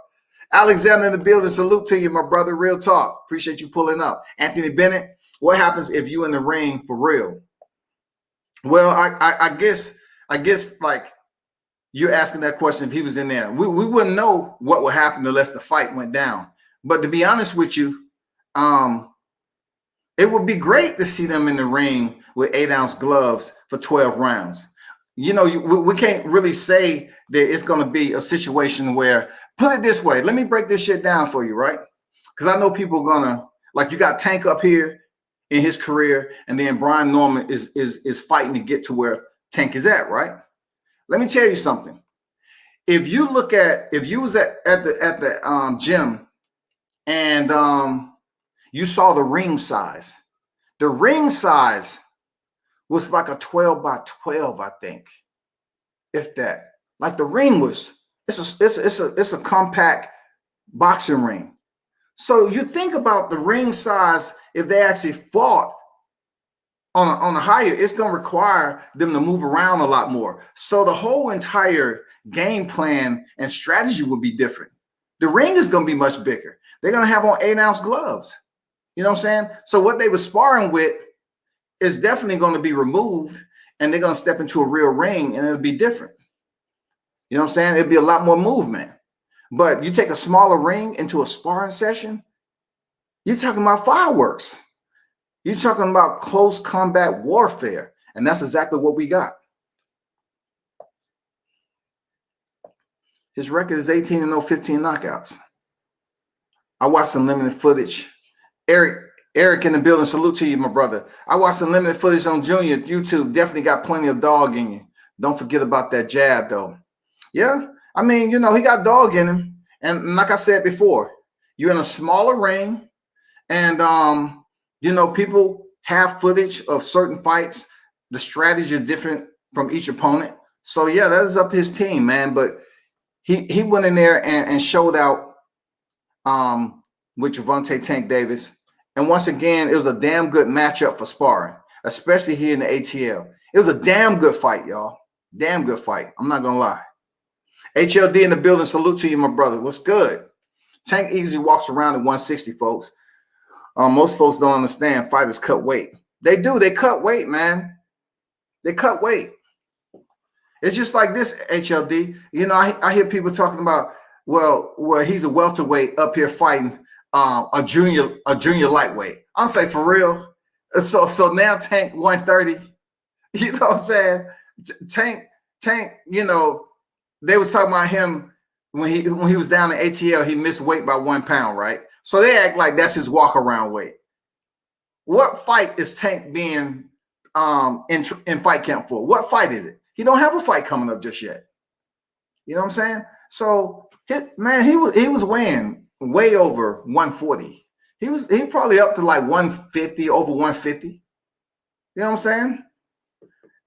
Alexander in the building. Salute to you, my brother. Real talk. Appreciate you pulling up. Anthony Bennett, what happens if you in the ring for real? Well, I guess like you're asking that question if he was in there. We wouldn't know what would happen unless the fight went down. But to be honest with you, it would be great to see them in the ring with 8-ounce gloves for 12 rounds. You know, we can't really say that it's going to be a situation where, put it this way, let me break this shit down for you, right? Because I know people are going to, like, you got Tank up here in his career, and then Brian Norman is fighting to get to where Tank is at, right? Let me tell you something. If you was at the gym and you saw the ring size was like a 12 by 12, I think, if that. Like the ring was, it's a compact boxing ring. So you think about the ring size. If they actually fought on a higher, it's going to require them to move around a lot more. So the whole entire game plan and strategy will be different. The ring is going to be much bigger. They're going to have on 8-ounce gloves. You know what I'm saying? So what they were sparring with is definitely going to be removed, and they're going to step into a real ring, and it'll be different. You know what I'm saying? It'll be a lot more movement. But you take a smaller ring into a sparring session, you're talking about fireworks. You're talking about close combat warfare. And that's exactly what we got. His record is 18-0, 15 knockouts. I watched some limited footage. Eric in the building, salute to you, my brother. I watched some limited footage on Junior YouTube. Definitely got plenty of dog in you. Don't forget about that jab, though. Yeah, I mean, you know, he got dog in him. And like I said before, you're in a smaller ring. And, you know, people have footage of certain fights. The strategy is different from each opponent. So, yeah, that is up to his team, man. But he went in there and showed out with Gervonta Tank Davis. And once again, it was a damn good matchup for sparring, especially here in the ATL. It was a damn good fight, y'all. Damn good fight. I'm not going to lie. HLD in the building. Salute to you, my brother. What's good? Tank easily walks around at 160, folks. Most folks don't understand fighters cut weight. They do. They cut weight, man. They cut weight. It's just like this, HLD. You know, I hear people talking about, well, he's a welterweight up here fighting a junior lightweight. I'm saying, for real. So now Tank 130. You know what I'm saying? Tank, you know, they was talking about him when he was down in ATL, he missed weight by 1 pound, right? So they act like that's his walk around weight. What fight is Tank being in fight camp for? What fight is it? He don't have a fight coming up just yet. You know what I'm saying? So man, he was weighing way over 140. He probably up to like 150, over 150. You know what I'm saying?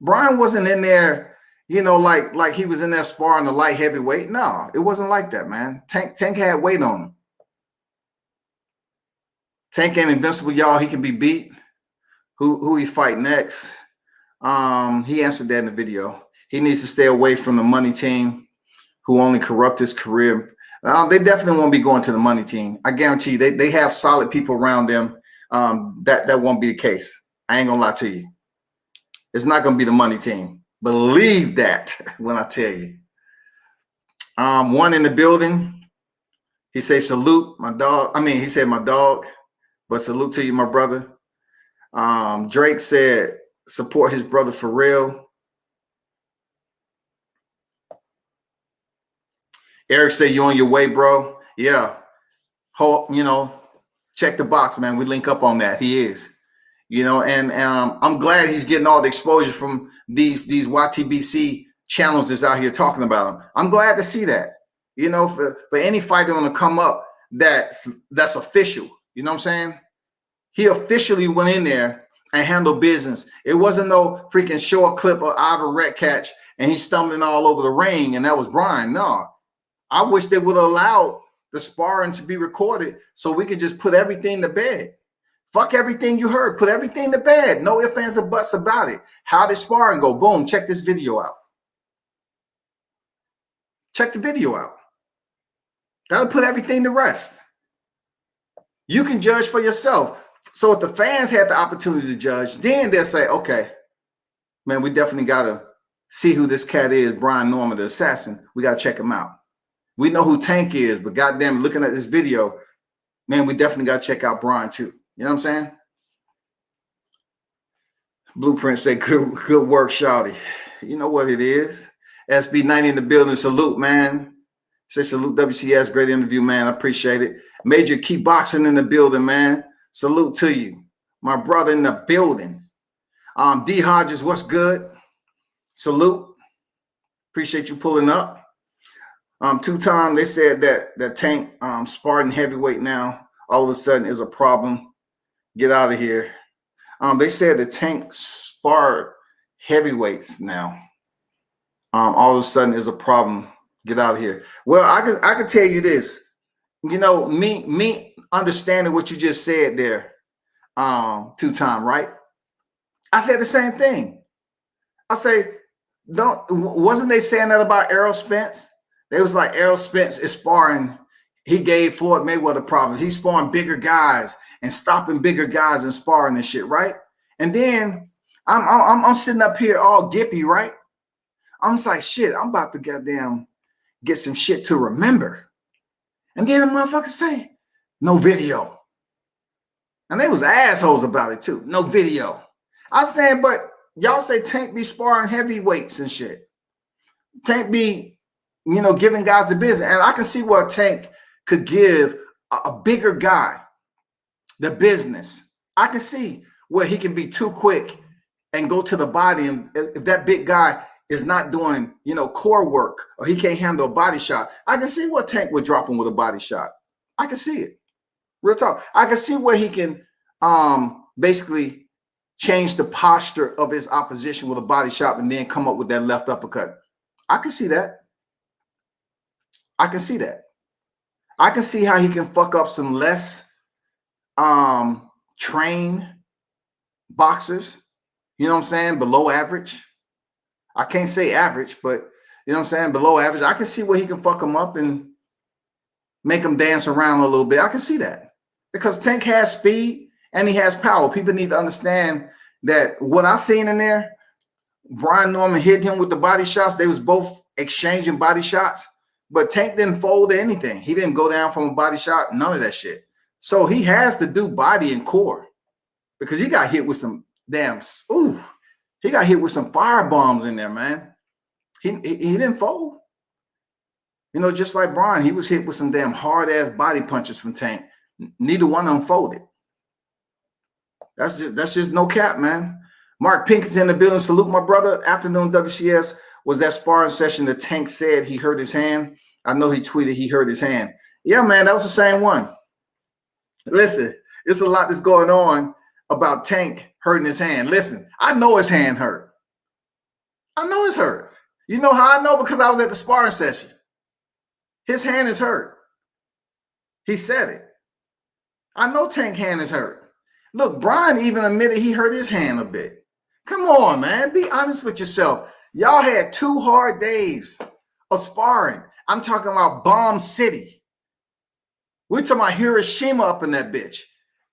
Brian wasn't in there, you know, like he was in there sparring the light heavyweight. No, it wasn't like that, man. Tank had weight on him. Tank ain't invincible, y'all. He can be beat. Who he fight next? He answered that in the video. He needs to stay away from the money team, who only corrupt his career. They definitely won't be going to the money team. I guarantee you, they have solid people around them. That won't be the case. I ain't gonna lie to you. It's not gonna be the money team. Believe that when I tell you. One in the building. He say salute my dog. I mean, he said my dog, but salute to you, my brother. Drake said support his brother for real. Eric said you on your way, bro. Yeah. You know, check the box, man. We link up on that. He is. You know, and I'm glad he's getting all the exposure from these YTBC channels that's out here talking about him. I'm glad to see that. You know, for any fighter to come up that's official. You know what I'm saying? He officially went in there and handled business. It wasn't no freaking short clip of Ivor Ret catch and he's stumbling all over the ring and that was Brian. No, I wish they would have allowed the sparring to be recorded so we could just put everything to bed. Fuck everything you heard. Put everything to bed. No ifs, ands, or buts about it. How did sparring go? Boom. Check this video out. Check the video out. That'll put everything to rest. You can judge for yourself. So if the fans had the opportunity to judge, then they'll say, okay, man, we definitely got to see who this cat is, Brian Norman, the assassin. We got to check him out. We know who Tank is, but goddamn, looking at this video, man, we definitely got to check out Brian too. You know what I'm saying? Blueprint say good work, shawty. You know what it is. SB90 in the building. Salute, man. Say salute, WCS. Great interview, man. I appreciate it. Major Key Boxing in the building, man. Salute to you. My brother in the building. D Hodges, what's good? Salute. Appreciate you pulling up. Two-time, they said that Tank sparring heavyweight now all of a sudden is a problem. Get out of here. They said the Tank sparred heavyweights now. All of a sudden is a problem. Get out of here. Well, I can tell you this. You know, me understanding what you just said there, two-time, right? I said the same thing. I say, wasn't they saying that about Errol Spence? They was like Errol Spence is sparring. He gave Floyd Mayweather problems. He's sparring bigger guys and stopping bigger guys and sparring and shit, right? And then I'm sitting up here all gippy, right? I'm just like, shit, I'm about to goddamn get some shit to remember. And then the motherfucker say, no video. And they was assholes about it too. No video. I was saying, but y'all say Tank be sparring heavyweights and shit. Tank be, you know, giving guys the business. And I can see what Tank could give a bigger guy the business. I can see where he can be too quick and go to the body. And if that big guy is not doing, you know, core work, or he can't handle a body shot, I can see what Tank would drop him with a body shot. I can see it. Real talk. I can see where he can basically change the posture of his opposition with a body shot and then come up with that left uppercut. I can see that. I can see that. I can see how he can fuck up some less trained boxers, you know what I'm saying, below average. I can't say average, but you know what I'm saying, below average. I can see where he can fuck them up and make them dance around a little bit. I can see that because Tank has speed and he has power. People need to understand that what I seen in there, Brian Norman hit him with the body shots. They was both exchanging body shots, but Tank didn't fold or anything. He didn't go down from a body shot, none of that shit. So he has to do body and core because he got hit with some damn, he got hit with some fire bombs in there, man. He didn't fold. You know, just like Brian, he was hit with some damn hard-ass body punches from Tank. Neither one unfolded. That's just no cap, man. Mark Pinkerton in the building. Salute my brother. Afternoon WCS. Was that sparring session that Tank said he hurt his hand? I know he tweeted he hurt his hand. Yeah, man, that was the same one. Listen, there's a lot that's going on about Tank hurting his hand. Listen, I know his hand hurt. I know it's hurt. You know how I know? Because I was at the sparring session. His hand is hurt. He said it. I know Tank's hand is hurt. Look, Brian even admitted he hurt his hand a bit. Come on, man. Be honest with yourself. Y'all had 2 hard days of sparring. I'm talking about Bomb City. We're talking about Hiroshima up in that bitch.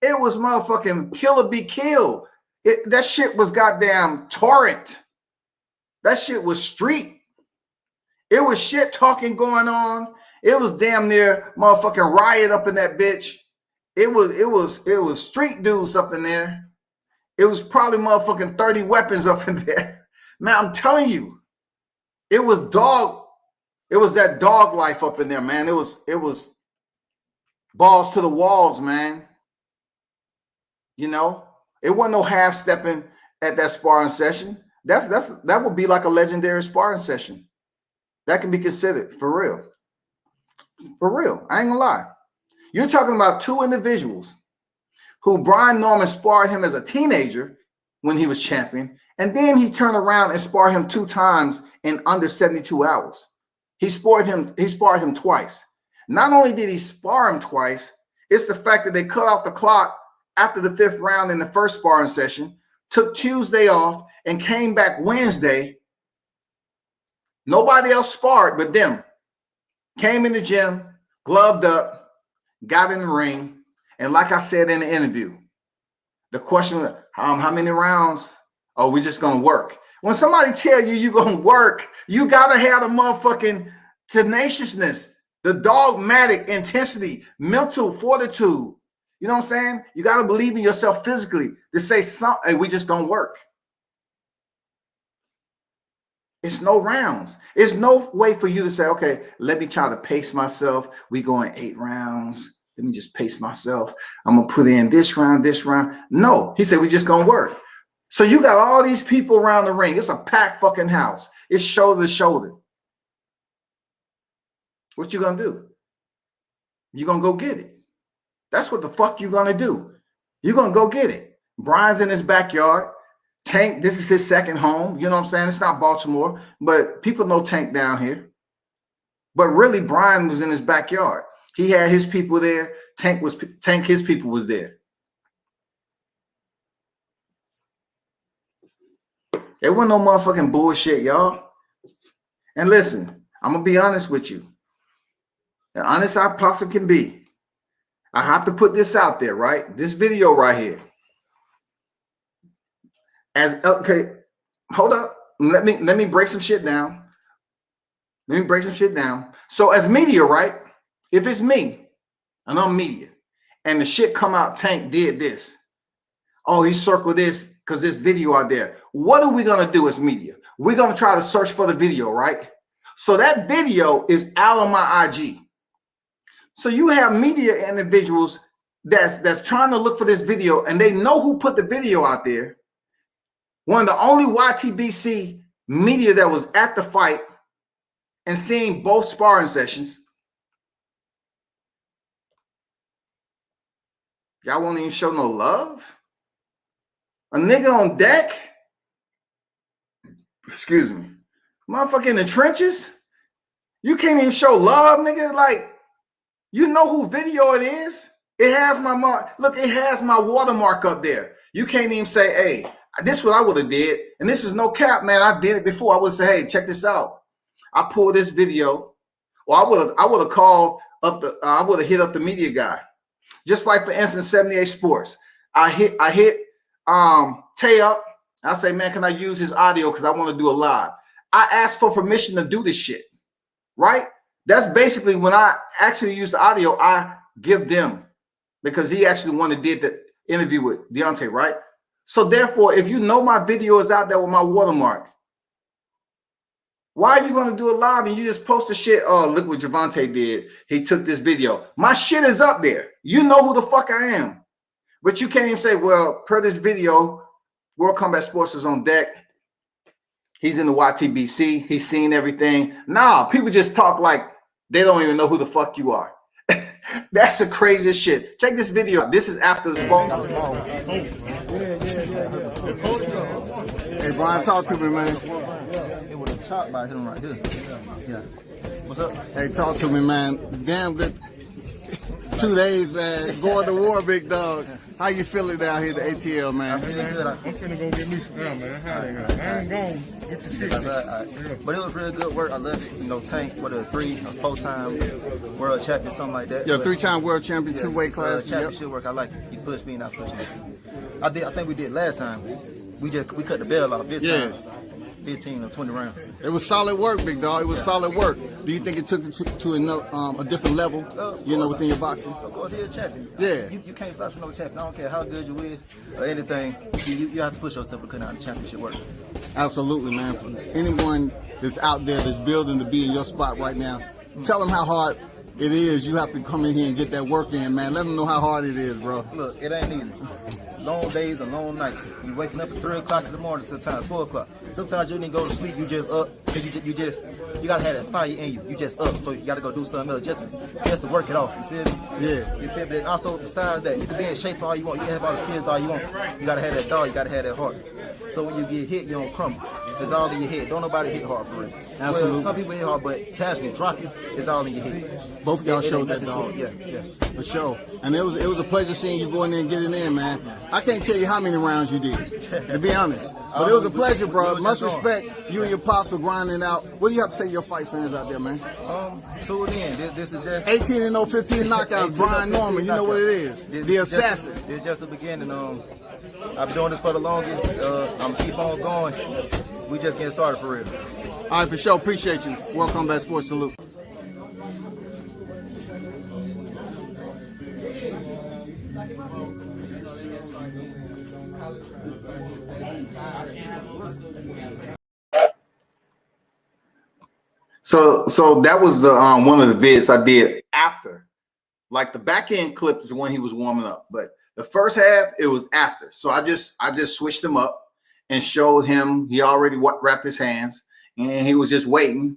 It was motherfucking kill or be killed. That shit was goddamn torrent. That shit was street. It was shit talking going on. It was damn near motherfucking riot up in that bitch. It was street dudes up in there. It was probably motherfucking 30 weapons up in there. Man, I'm telling you, it was that dog life up in there, man. It was balls to the walls, man. You know, it wasn't no half stepping at that sparring session. That would be like a legendary sparring session. That can be considered for real. For real. I ain't gonna lie. You're talking about 2 individuals who Brian Norman sparred him as a teenager when he was champion, and then he turned around and sparred him 2 times in under 72 hours. He sparred him twice. Not only did he spar him twice, it's the fact that they cut off the clock after the 5th round in the first sparring session, took Tuesday off, and came back Wednesday. Nobody else sparred but them. Came in the gym, gloved up, got in the ring, and like I said in the interview, the question, how many rounds? Oh, we're just gonna work. When somebody tell you you're gonna work, you gotta have the motherfucking tenaciousness, the dogmatic intensity, mental fortitude. You know what I'm saying? You gotta believe in yourself physically to say something. Hey, we just gonna work. It's no rounds. It's no way for you to say, okay, let me try to pace myself. We going 8 rounds. Let me just pace myself. I'm going to put in this round, this round. No, he said, we just going to work. So you got all these people around the ring. It's a packed fucking house. It's shoulder to shoulder. What you going to do? You're going to go get it. That's what the fuck you're going to do. You're going to go get it. Brian's in his backyard. Tank, this is his second home. You know what I'm saying? It's not Baltimore, but people know Tank down here. But really, Brian was in his backyard. He had his people there. Tank, his people was there. There wasn't no motherfucking bullshit, y'all. And listen, I'm going to be honest with you. As honest I possibly can be. I have to put this out there, right? This video right here. Okay, hold up. Let me break some shit down. Let me break some shit down. So as media, right? If it's me and I'm media and the shit come out, Tank did this. Oh, he circled this because this video out there. What are we gonna do as media? We're gonna try to search for the video, right? So that video is out on my IG. So you have media individuals that's trying to look for this video, and they know who put the video out there. One of the only YTBC media that was at the fight and seeing both sparring sessions. Y'all won't even show no love? A nigga on deck? Excuse me. Motherfucker in the trenches? You can't even show love, nigga? Like, you know who video it is? It has my mark. Look, it has my watermark up there. You can't even say, hey, this is what I would have did. And this is no cap, man. I did it before. I would say, hey, check this out. I pulled this video. Or I would have called up I would have hit up the media guy. Just like, for instance, 78 Sports. I hit Tay up. I say, man, can I use his audio because I want to do a live? I asked for permission to do this shit, right? That's basically when I actually use the audio, I give them, because he actually one that did the interview with Deontay, right? So therefore, if you know my video is out there with my watermark, why are you going to do it live and you just post the shit? Oh, look what Gervonta did. He took this video. My shit is up there. You know who the fuck I am. But you can't even say, well, per this video, World Combat Sports is on deck. He's in the YTBC. He's seen everything. Nah, people just talk like they don't even know who the fuck you are. That's the craziest shit. Check this video. This is after the sport. Hey, Brian, talk to me, man. It would have chopped by him right here. Yeah. What's up? Hey, talk to me, man. Damn good 2 days, man. Going to war, big dog. How you feeling down here at the ATL, man? I'm finna go get me some man. I ain't gone. Get the shit. But it was really good work. I left, Tank with a 4-time world champion, something like that. Yeah, 3-time world champion, 2-weight class. Championship work. I like it. He pushed me and I pushed him. I think we did last time. We cut the bell off this time. 15 or 20 rounds. It was solid work, big dog. It was solid work. Do you think it took it to a different level, within your boxing? Of course, he's a champion. Yeah. You can't stop for no champion. I don't care how good you is or anything. You have to push yourself to cut out the championship work. Absolutely, man. For anyone that's out there that's building to be in your spot right now, tell them how hard it is. You have to come in here and get that work in, man. Let them know how hard it is, bro. Look, it ain't easy. Long days and long nights. You waking up at 3 o'clock in the morning, sometimes 4 o'clock. Sometimes you didn't go to sleep, you just up. You gotta have that fire in you. You just up, so you gotta go do something else just to work it off. You feel me? Yeah. You feel me? And also, besides that, you can be in shape all you want. You can have all the skills all you want. You gotta have that dog. You gotta have that heart. So when you get hit, you don't crumble. It's all in your head. Don't nobody hit hard for real. Absolutely. Well, some people hit hard, but times when drop you, it's all in your head. Both of y'all showed that, dog. Yeah. For sure. And it was a pleasure seeing you going in and getting in, man. I can't tell you how many rounds you did, to be honest. But it was a pleasure, bro. Much respect, you and your pops for grinding out. What do you have to say to your fight fans out there, man? Tune in. This is just 18-0, 15 knockouts. Brian Norman, you know what it is. The assassin. It's just the beginning. I've been doing this for the longest. I'm keep on going. We just getting started for real. All right, for sure. Appreciate you. World Combat Sports salute. So that was the one of the vids I did after. Like the back end clip is when he was warming up, but the first half it was after. So I just switched him up and showed him he already wrapped his hands and he was just waiting,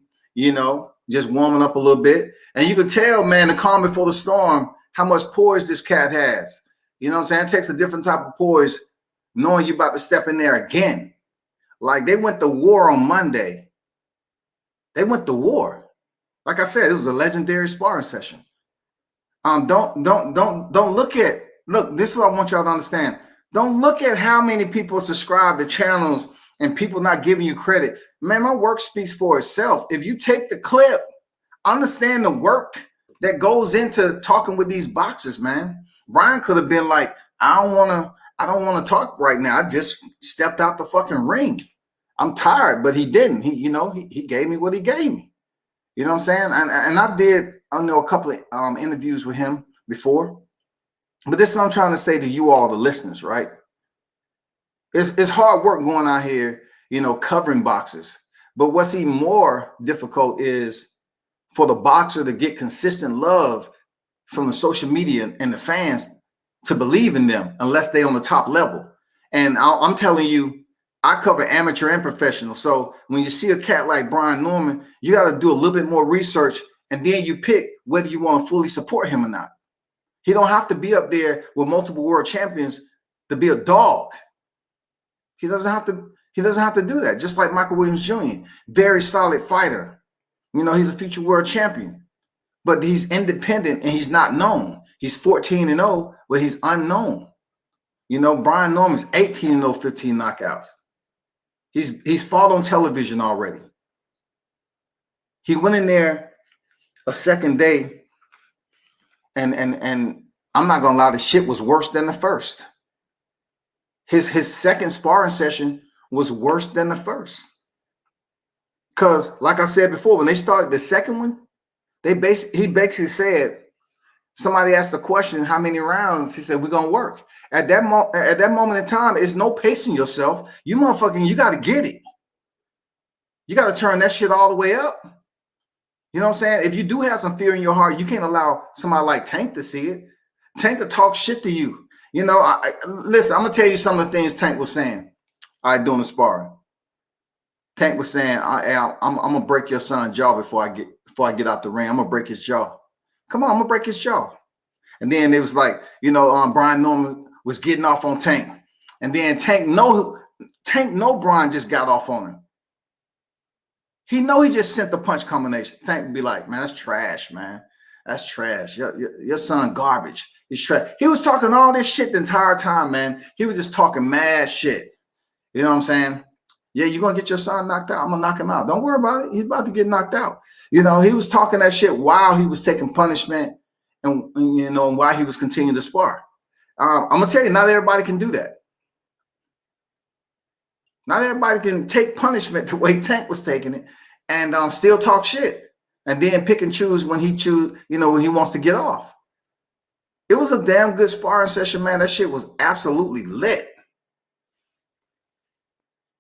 just warming up a little bit. And you could tell, man, the calm before the storm, how much poise this cat has. You know what I'm saying? It takes a different type of poise knowing you're about to step in there again. Like they went to war on Monday. They went to war. Like I said, it was a legendary sparring session. Don't look at, this is what I want y'all to understand. Don't look at how many people subscribe to channels and people not giving you credit. Man, my work speaks for itself. If you take the clip, understand the work that goes into talking with these boxers, man. Brian could have been like, I don't want to talk right now. I just stepped out the fucking ring. I'm tired, but he didn't. He gave me what he gave me. You know what I'm saying? And I did, a couple of interviews with him before. But this is what I'm trying to say to you all, the listeners, right? It's hard work going out here, covering boxers. But what's even more difficult is for the boxer to get consistent love from the social media and the fans to believe in them unless they're on the top level. And I'm telling you, I cover amateur and professional. So when you see a cat like Brian Norman, you got to do a little bit more research, and then you pick whether you want to fully support him or not. He don't have to be up there with multiple world champions to be a dog. He doesn't have to. He doesn't have to do that. Just like Michael Williams Jr., very solid fighter. You know, he's a future world champion, but he's independent and he's not known. He's 14-0, but he's unknown. You know, Brian Norman's 18-0, 15 knockouts. He's fought on television already. He went in there a second day, and I'm not gonna lie, the shit was worse than the first. His second sparring session was worse than the first. Because, like I said before, when they started the second one, he basically said, somebody asked the question, how many rounds? He said, we're gonna work. At that moment in time, it's no pacing yourself. You motherfucking, you gotta get it. You gotta turn that shit all the way up. You know what I'm saying? If you do have some fear in your heart, you can't allow somebody like Tank to see it. Tank to talk shit to you. You know, listen, I'm gonna tell you some of the things Tank was saying. All right, doing the sparring. Tank was saying, I'm gonna break your son's jaw before I get out the ring. I'm gonna break his jaw. Come on, I'm gonna break his jaw. And then it was like, you know, Brian Norman was getting off on Tank. And then Tank know Brian just got off on him. He know he just sent the punch combination. Tank would be like, man, that's trash, man. That's trash. Your son garbage. He's trash. He was talking all this shit the entire time, man. He was just talking mad shit. You know what I'm saying? Yeah, you're going to get your son knocked out. I'm going to knock him out. Don't worry about it. He's about to get knocked out. You know, he was talking that shit while he was taking punishment and you know, while he was continuing to spar. I'm going to tell you, not everybody can do that. Not everybody can take punishment the way Tank was taking it and still talk shit and then pick and choose when when he wants to get off. It was a damn good sparring session, man. That shit was absolutely lit.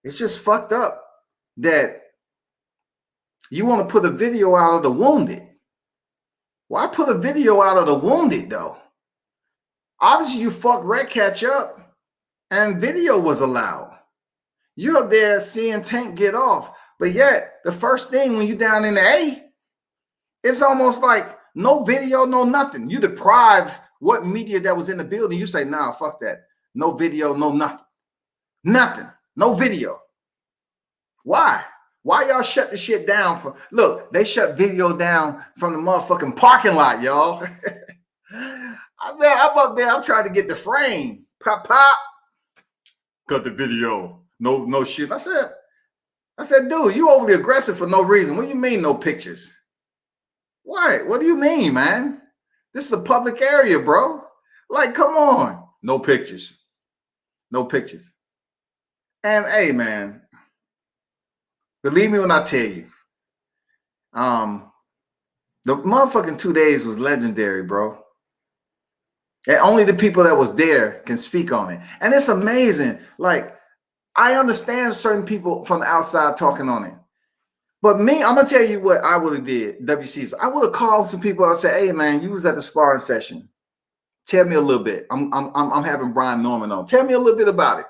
It's just fucked up that you want to put a video out of the wounded. Why put a video out of the wounded, though? Obviously, you fucked Red Catch up and video was allowed. You're up there seeing Tank get off. But yet, the first thing when you're down in the A, it's almost like no video, no nothing. You deprive what media that was in the building. You say, nah, fuck that. No video, no nothing. Nothing. No video. Why? Why y'all shut the shit down? Look, they shut video down from the motherfucking parking lot, y'all. I'm up there. I'm trying to get the frame. Pop. Cut the video. No shit. I said, dude, you overly aggressive for no reason. What do you mean no pictures? What do you mean, man? This is a public area, bro. Like, come on. No pictures. No pictures. And hey, man, believe me when I tell you, the motherfucking 2 days was legendary, bro. And only the people that was there can speak on it. And it's amazing. Like, I understand certain people from the outside talking on it. But me, I'm going to tell you what I would have did, WCs. I would have called some people and said, hey, man, you was at the sparring session. Tell me a little bit. I'm having Brian Norman on. Tell me a little bit about it.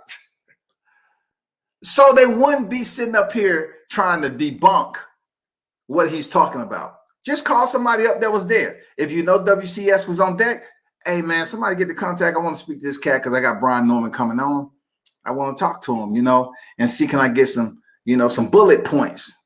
So they wouldn't be sitting up here trying to debunk what he's talking about. Just call somebody up that was there. If you know WCS was on deck, hey, man, somebody get the contact. I want to speak to this cat because I got Brian Norman coming on. I want to talk to him, and see, can I get some, some bullet points.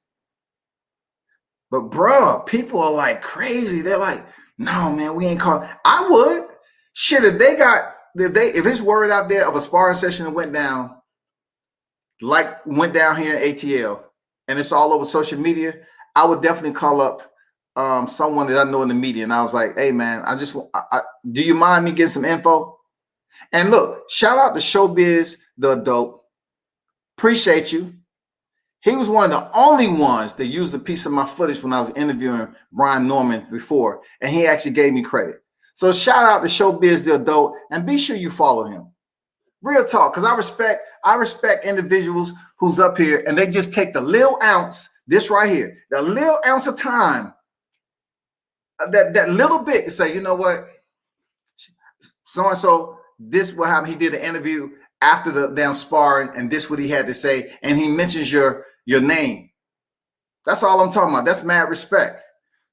But, bro, people are like crazy. They're like, no, man, we ain't calling. I would. Shit, if it's word out there of a sparring session that went down here in ATL, and it's all over social media, I would definitely call up someone that I know in the media. And I was like, hey, man, do you mind me getting some info? And look, shout out to Showbiz, the adult. Appreciate you. He was one of the only ones that used a piece of my footage when I was interviewing Brian Norman before, and he actually gave me credit. So shout out to Showbiz, the adult, and be sure you follow him. Real talk, because I respect individuals who's up here and they just take the little ounce, this right here, the little ounce of time, that little bit to say, you know what, so and so, this what happened. He did an interview after the damn sparring, and this what he had to say, and he mentions your name. That's all I'm talking about. That's mad respect.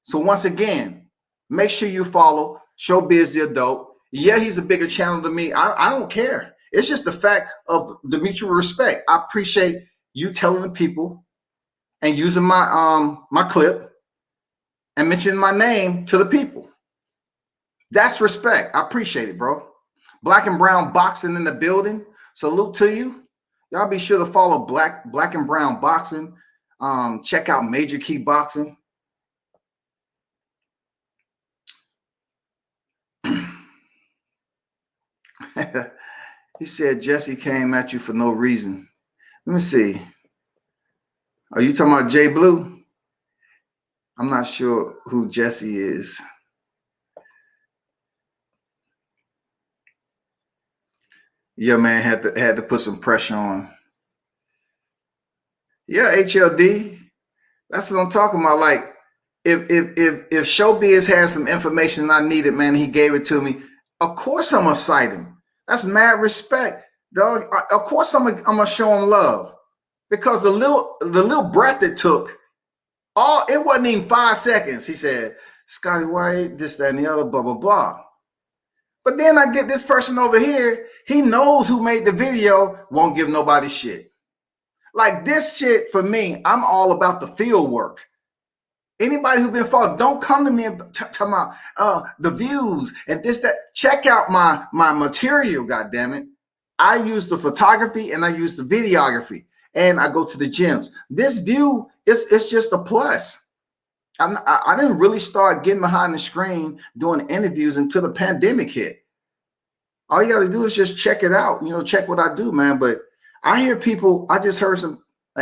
So once again, make sure you follow Showbiz the Adult. Yeah, he's a bigger channel than me. I don't care. It's just the fact of the mutual respect. I appreciate you telling the people and using my my clip and mentioning my name to the people. That's respect. I appreciate it, bro. Black and Brown Boxing in the building. Salute to you. Y'all be sure to follow Black and Brown Boxing. Check out Major Key Boxing. He said Jesse came at you for no reason. Let me see. Are you talking about Jay Blue? I'm not sure who Jesse is. Yeah, man, had to put some pressure on. Yeah, HLD. That's what I'm talking about. Like, if Showbiz had some information I needed, man, he gave it to me. Of course I'm gonna cite him. That's mad respect, dog. Of course I'm gonna show him love. Because the little breath it took, it wasn't even 5 seconds. He said, Scotty White, this, that, and the other, blah, blah, blah. But then I get this person over here, he knows who made the video, won't give nobody shit. Like this shit for me, I'm all about the field work. Anybody who been followed, don't come to me and talk about the views and this, that. Check out my material, goddammit. I use the photography and I use the videography. And I go to the gyms. This view it's just a plus. I didn't really start getting behind the screen doing interviews until the pandemic hit. All you got to do is just check it out. You know, check what I do, man. But I hear people. I just heard an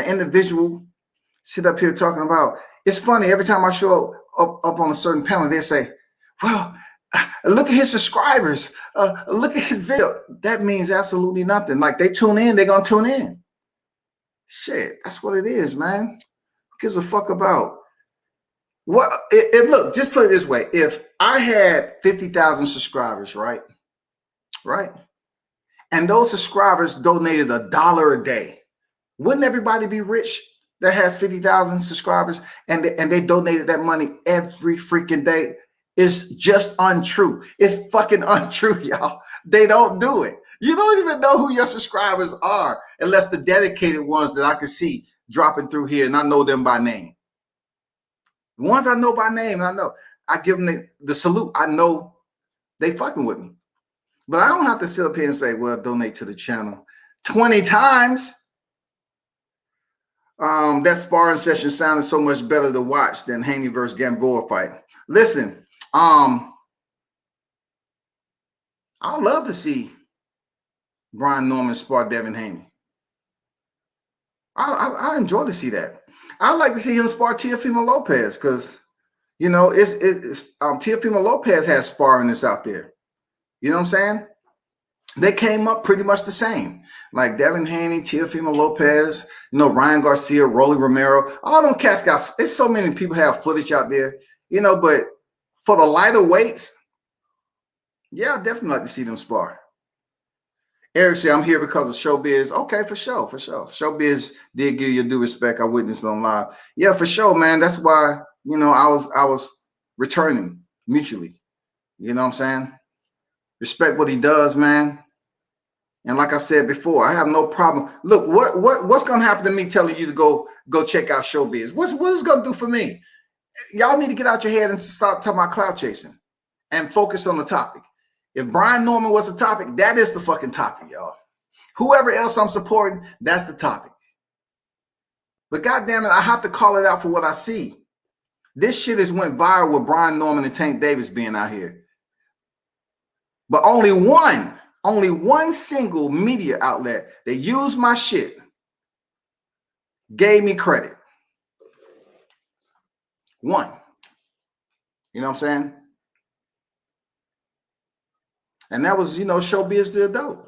individual sit up here talking about. It's funny every time I show up on a certain panel, they say, "Well, look at his subscribers. Look at his video." That means absolutely nothing. Like they tune in, they're gonna tune in. Shit, that's what it is, man. Who gives a fuck about what? Look, just put it this way: if I had 50,000 subscribers, right, and those subscribers donated $1 a day, wouldn't everybody be rich that has 50,000 subscribers and they donated that money every freaking day? It's just untrue. It's fucking untrue, y'all. They don't do it. You don't even know who your subscribers are unless the dedicated ones that I can see dropping through here and I know them by name. The ones I know by name, I give them the salute. I know they fucking with me. But I don't have to sit up here and say, well, donate to the channel 20 times. That sparring session sounded so much better to watch than Haney versus Gamboa fight. Listen, I'd love to see Brian Norman spar Devin Haney. I enjoy to see that. I'd like to see him spar Teofimo Lopez because, you know, Teofimo Lopez has sparring this out there. You know what I'm saying? They came up pretty much the same. Like Devin Haney, Teofimo Lopez, you know, Ryan Garcia, Rolly Romero. All them cats got, it's so many people have footage out there, you know, but for the lighter weights, yeah, I'd definitely like to see them spar. Eric said, I'm here because of Showbiz. Okay, for sure. Showbiz did give you due respect. I witnessed it on live. Yeah, for sure, man. That's why, you know, I was returning mutually. You know what I'm saying? Respect what he does, man. And like I said before, I have no problem. Look, what's gonna happen to me telling you to go check out Showbiz? What is it gonna do for me? Y'all need to get out your head and stop talking about clout chasing and focus on the topic. If Brian Norman was the topic, that is the fucking topic, y'all. Whoever else I'm supporting, that's the topic. But goddamn it, I have to call it out for what I see. This shit has went viral with Brian Norman and Tank Davis being out here. But only one single media outlet that used my shit gave me credit. One. You know what I'm saying? And that was, you know, Showbiz the Adult.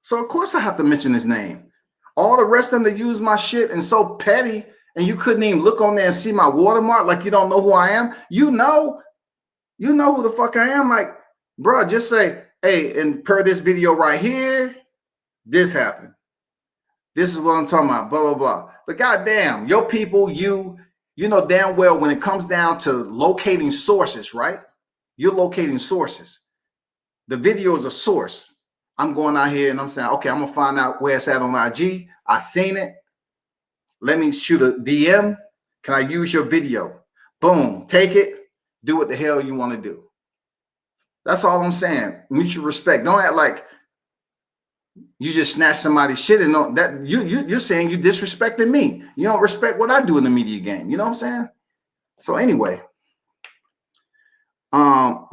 So of course I have to mention his name. All the rest of them that use my shit and so petty, and you couldn't even look on there and see my watermark like you don't know who I am. You know who the fuck I am. Like, bro, just say, hey, and per this video right here, this happened. This is what I'm talking about, blah, blah, blah. But goddamn, your people, you know damn well when it comes down to locating sources, right? You're locating sources. The video is a source. I'm going out here and I'm saying, okay, I'm going to find out where it's at on IG. I seen it. Let me shoot a DM. Can I use your video? Boom, take it. Do what the hell you want to do. That's all I'm saying. Mutual respect. Don't act like you just snatch somebody's shit and know that you're saying you disrespecting me. You don't respect what I do in the media game. You know what I'm saying? So anyway, oh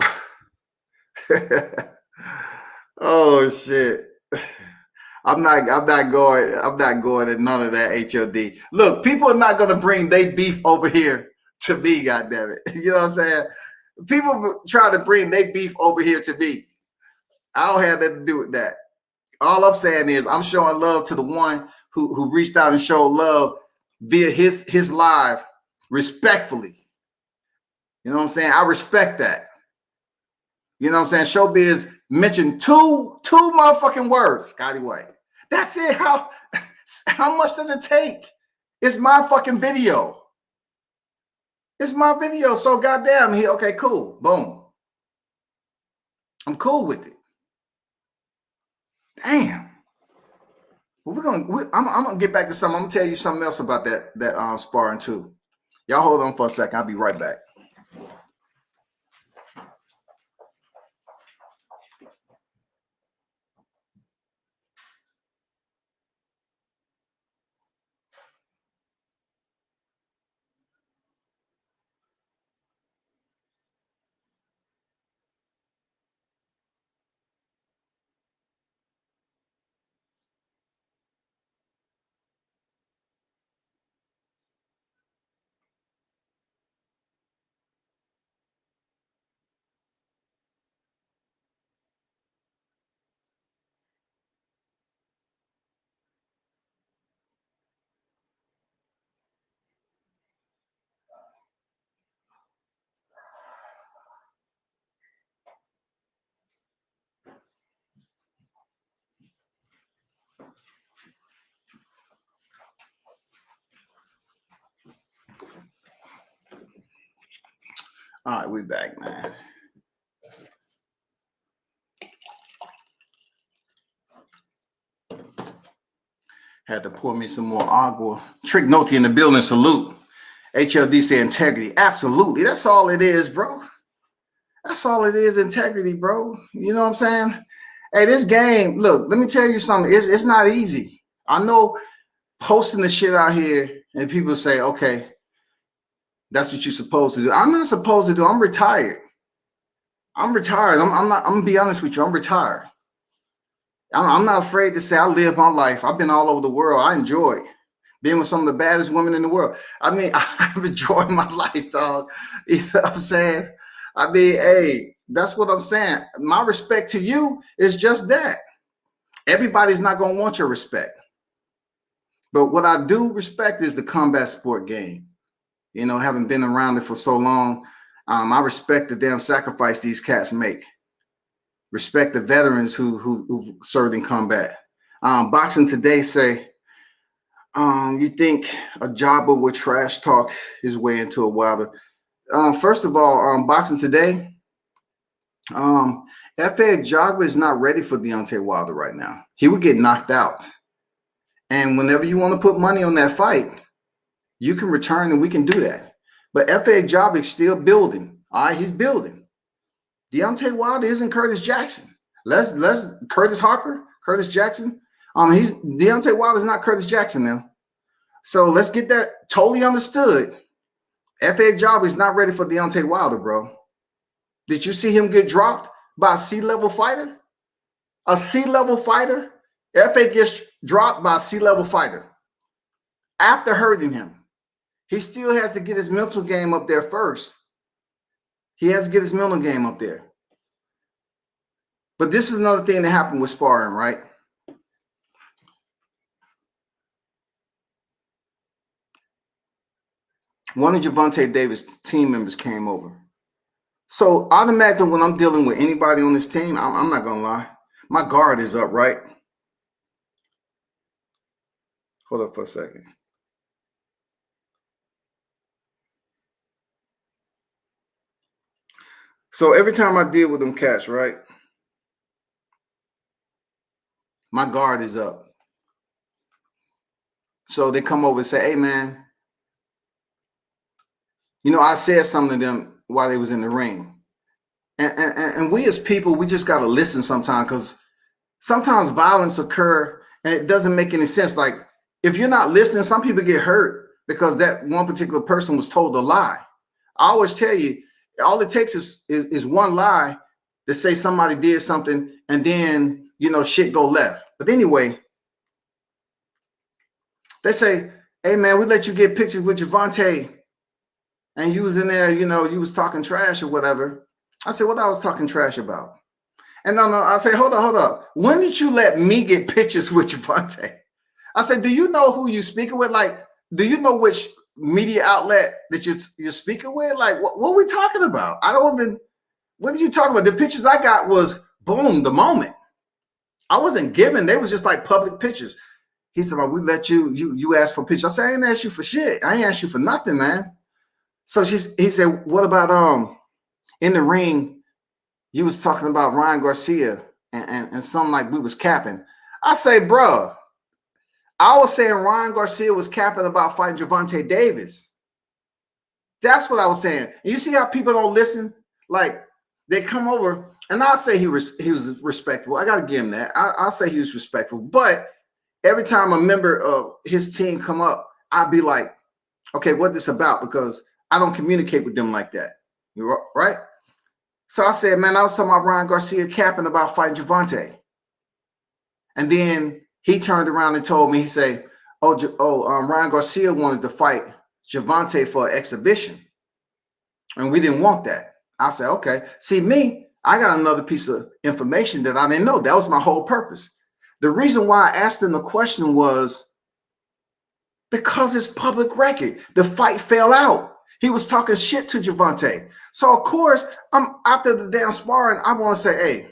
shit. I'm not going at none of that HLD. Look, people are not gonna bring their beef over here to me, goddammit. You know what I'm saying? People try to bring their beef over here to me. I don't have that to do with that. All I'm saying is I'm showing love to the one who reached out and showed love via his live respectfully. You know what I'm saying? I respect that. You know what I'm saying? Showbiz mentioned two motherfucking words, Scotty White. That's it. How much does it take? It's my fucking video. It's my video. So goddamn, okay, cool. Boom. I'm cool with it. Damn. Well, I'm gonna get back to something. I'm gonna tell you something else about that sparring too. Y'all hold on for a second. I'll be right back. All right, we back, man. Had to pour me some more agua. Trick Noti in the building, salute. HLD say integrity. Absolutely. That's all it is, bro. That's all it is, integrity, bro. You know what I'm saying? Hey, this game, look, let me tell you something. It's not easy. I know posting the shit out here and people say, okay, that's what you're supposed to do. I'm not supposed to do. I'm retired. I'm retired. I'm gonna be honest with you. I'm retired. I'm not afraid to say I live my life. I've been all over the world. I enjoy being with some of the baddest women in the world. I mean, I've enjoyed my life, dog. You know what I'm saying? I mean, hey, that's what I'm saying. My respect to you is just that. Everybody's not gonna want your respect. But what I do respect is the combat sport game. You know, having been around it for so long, I respect the damn sacrifice these cats make. Respect the veterans who served in combat. Boxing Today say, you think a jobber would trash talk his way into a Wilder? First of all, Boxing Today, F.A. Jogba is not ready for Deontay Wilder right now. He would get knocked out. And whenever you want to put money on that fight, you can return and we can do that. But F.A. Jogba is still building. All right, he's building. Deontay Wilder isn't Curtis Jackson. Let's Curtis Harper, Curtis Jackson. Deontay Wilder is not Curtis Jackson now. So let's get that totally understood. F.A. Jogba is not ready for Deontay Wilder, bro. Did you see him get dropped by a C-level fighter? A C-level fighter? F.A. gets dropped by a C-level fighter. After hurting him, he still has to get his mental game up there first. He has to get his mental game up there. But this is another thing that happened with sparring, right? one of Gervonta Davis' team members came over. So automatically when I'm dealing with anybody on this team, I'm not going to lie. My guard is up, right? Hold up for a second. So every time I deal with them cats, right, my guard is up. So they come over and say, hey, man, you know, I said something to them while they was in the ring. And we as people, we just got to listen sometimes, because sometimes violence occur and it doesn't make any sense. Like, if you're not listening, some people get hurt because that one particular person was told a lie. I always tell you, all it takes is one lie to say somebody did something, and then, you know, shit go left. But anyway, they say, hey, man, we let you get pictures with Gervonta, and you was in there, you know, you was talking trash or whatever. I said, what I was talking trash about? And no, I say, hold up. When did you let me get pictures with Gervonta? I said, do you know who you speaking with? Like, do you know which media outlet that you're speaking with? Like, what are we talking about? I don't even, what are you talking about? The pictures I got was, boom, the moment. I wasn't given. They was just like public pictures. He said, well, we let you ask for pictures. I said, I ain't asked you for shit. I ain't asked you for nothing, man. So he said, what about in the ring, you was talking about Ryan Garcia and something like we was capping. I say, bro, I was saying Ryan Garcia was capping about fighting Gervonta Davis. That's what I was saying. And you see how people don't listen? Like, they come over, and I'll say he was respectful. I got to give him that. I'll say he was respectful. But every time a member of his team come up, I'd be like, okay, what this about? Because I don't communicate with them like that. Right? So I said, man, I was talking about Ryan Garcia capping about fighting Gervonta. And then he turned around and told me, he said, Ryan Garcia wanted to fight Gervonta for an exhibition. And we didn't want that. I said, okay. See, me, I got another piece of information that I didn't know. That was my whole purpose. The reason why I asked him the question was because it's public record. The fight fell out. He was talking shit to Gervonta. So, of course, I'm after the damn sparring, I want to say, hey,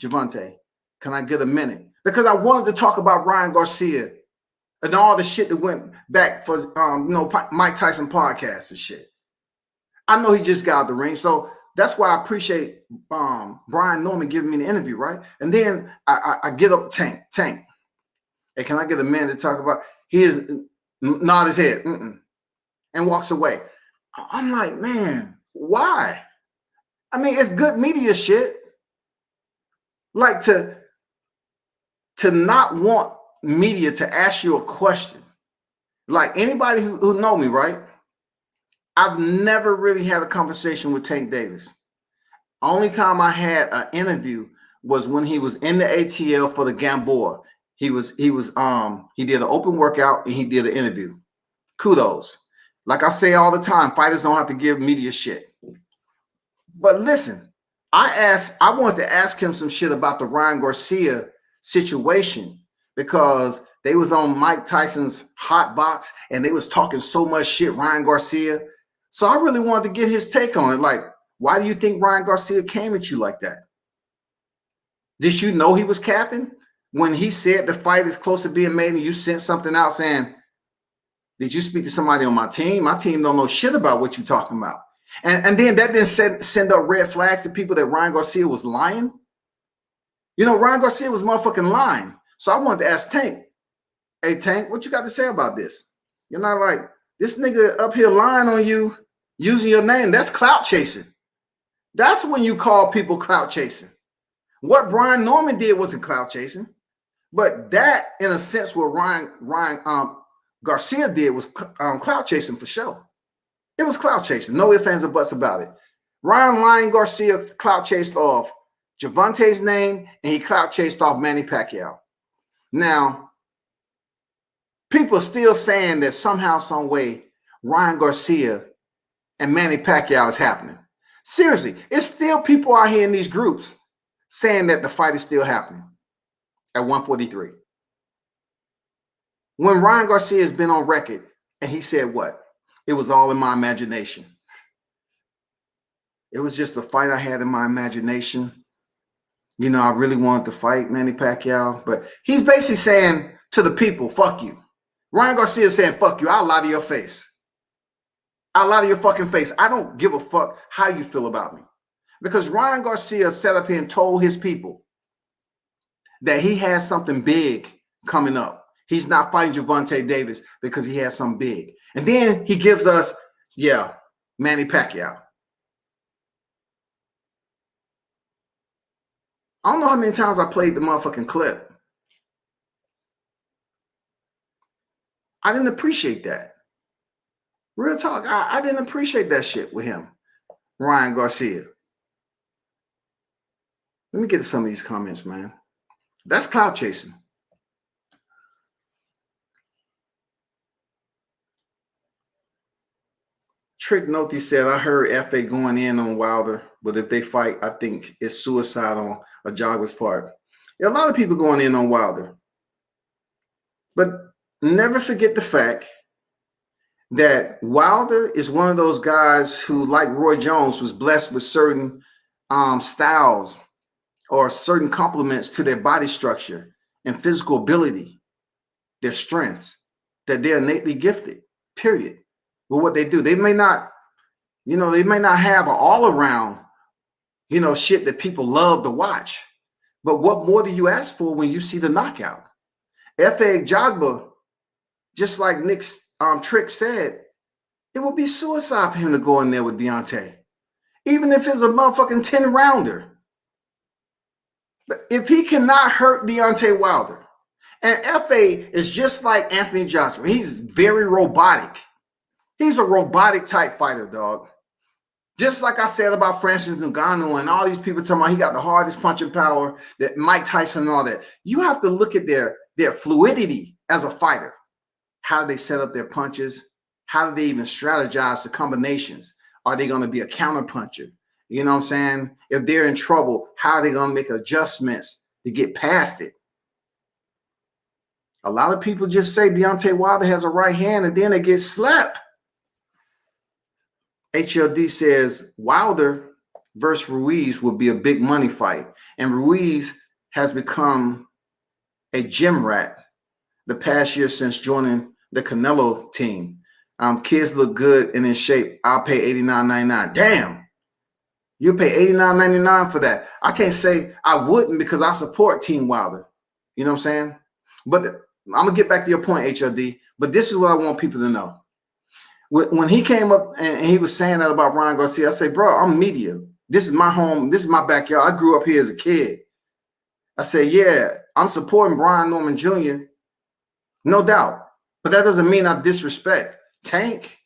Gervonta, can I get a minute? Because I wanted to talk about Ryan Garcia and all the shit that went back for, Mike Tyson podcast and shit. I know he just got out the ring. So that's why I appreciate Brian Norman giving me the interview, right? And then I get up, Tank. Hey, can I get a minute to talk about? He is nod his head and walks away. I'm like, man, why? I mean, it's good media shit. Like to not want media to ask you a question. Like anybody who know me, right? I've never really had a conversation with Tank Davis. Only time I had an interview was when he was in the ATL for the Gamboa. He did an open workout and he did an interview. Kudos. Like I say all the time, fighters don't have to give media shit. But listen, I wanted to ask him some shit about the Ryan Garcia situation because they was on Mike Tyson's hot box and they was talking so much shit, Ryan Garcia. So I really wanted to get his take on it. Like, why do you think Ryan Garcia came at you like that? Did you know he was capping? When he said the fight is close to being made and you sent something out saying, did you speak to somebody on my team? My team don't know shit about what you're talking about. And then that didn't send up red flags to people that Ryan Garcia was lying. You know, Ryan Garcia was motherfucking lying. So I wanted to ask Tank, hey, Tank, what you got to say about this? You're not like, this nigga up here lying on you, using your name. That's clout chasing. That's when you call people clout chasing. What Brian Norman did wasn't clout chasing. But that, in a sense, what Ryan Garcia did was clout chasing for sure. It was clout chasing. No ifs, ands, or buts about it. Ryan Garcia clout chased off Gervonta's name, and he clout chased off Manny Pacquiao. Now, people are still saying that somehow, some way, Ryan Garcia and Manny Pacquiao is happening. Seriously, it's still people out here in these groups saying that the fight is still happening at 143. When Ryan Garcia has been on record and he said what? It was all in my imagination. It was just a fight I had in my imagination. You know, I really wanted to fight Manny Pacquiao, but he's basically saying to the people, fuck you. Ryan Garcia is saying, fuck you. I'll lie to your face. I'll lie to your fucking face. I don't give a fuck how you feel about me. Because Ryan Garcia sat up here and told his people that he has something big coming up. He's not fighting Gervonta Davis because he has something big. And then he gives us, yeah, Manny Pacquiao. I don't know how many times I played the motherfucking clip. I didn't appreciate that. Real talk, I didn't appreciate that shit with him, Ryan Garcia. Let me get to some of these comments, man. That's clout chasing. Trick Note said, I heard FA going in on Wilder, but if they fight, I think it's suicide on a jogger's part. There are a lot of people going in on Wilder. But never forget the fact that Wilder is one of those guys who, like Roy Jones, was blessed with certain styles or certain complements to their body structure and physical ability, their strengths, that they're innately gifted, period. But what they do, they may not, you know, they may not have an all-around, you know, shit that people love to watch. But what more do you ask for when you see the knockout? F.A. Jogba, just like Nick's Trick said, it would be suicide for him to go in there with Deontay, even if it's a motherfucking 10-rounder. But if he cannot hurt Deontay Wilder, and F.A. is just like Anthony Joshua, he's very robotic. He's a robotic type fighter, dog. Just like I said about Francis Ngannou and all these people talking about he got the hardest punching power, that Mike Tyson and all that. You have to look at their fluidity as a fighter. How do they set up their punches? How do they even strategize the combinations? Are they going to be a counter puncher? You know what I'm saying? If they're in trouble, how are they going to make adjustments to get past it? A lot of people just say Deontay Wilder has a right hand and then they get slapped. HLD says Wilder versus Ruiz will be a big money fight. And Ruiz has become a gym rat the past year since joining the Canelo team. Kids look good and in shape. I'll pay $89.99. Damn. You pay $89.99 for that. I can't say I wouldn't because I support Team Wilder. You know what I'm saying? But I'm going to get back to your point, HLD. But this is what I want people to know. When he came up and he was saying that about Ryan Garcia, I say, bro, I'm media. This is my home. This is my backyard. I grew up here as a kid. I say, yeah, I'm supporting Brian Norman Jr., no doubt. But that doesn't mean I disrespect Tank.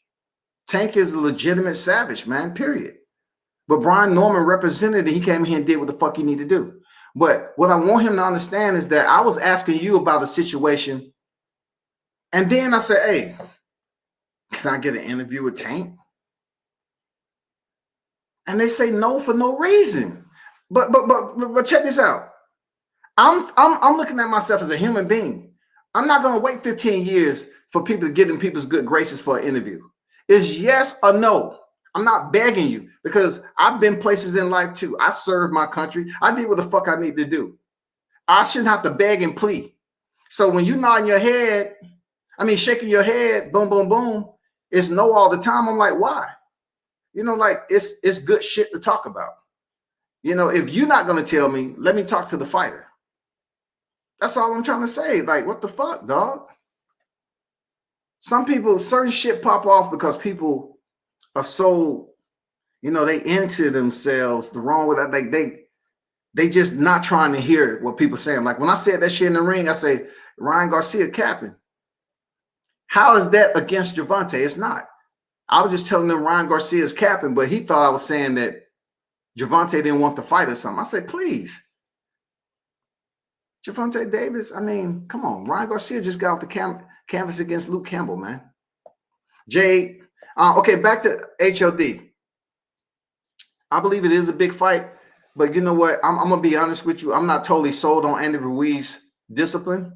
Tank is a legitimate savage, man, period. But Brian Norman represented it. He came here and did what the fuck he needed to do. But what I want him to understand is that I was asking you about a situation. And then I said, hey, can I get an interview with Tank? And they say no for no reason. But check this out. I'm looking at myself as a human being. I'm not going to wait 15 years for people to get in people's good graces for an interview. It's yes or no. I'm not begging you because I've been places in life too. I served my country. I did what the fuck I need to do. I shouldn't have to beg and plead. So when you nodding your head, shaking your head, boom, boom, boom, it's no all the time. I'm like, why? You know, like it's good shit to talk about. You know, if you're not going to tell me, let me talk to the fighter. That's all I'm trying to say. Like, what the fuck, dog? Some people, certain shit pop off because people are so, you know, they into themselves the wrong way. Like they just not trying to hear what people saying. Like when I said that shit in the ring, I say Ryan Garcia capping. How is that against Gervonta? It's not. I was just telling them Ryan Garcia is capping, but he thought I was saying that Gervonta didn't want to fight or something. I said, please. Gervonta Davis, come on. Ryan Garcia just got off the canvas against Luke Campbell, man. Jade, okay, back to HLD. I believe it is a big fight, but you know what? I'm going to be honest with you. I'm not totally sold on Andy Ruiz discipline.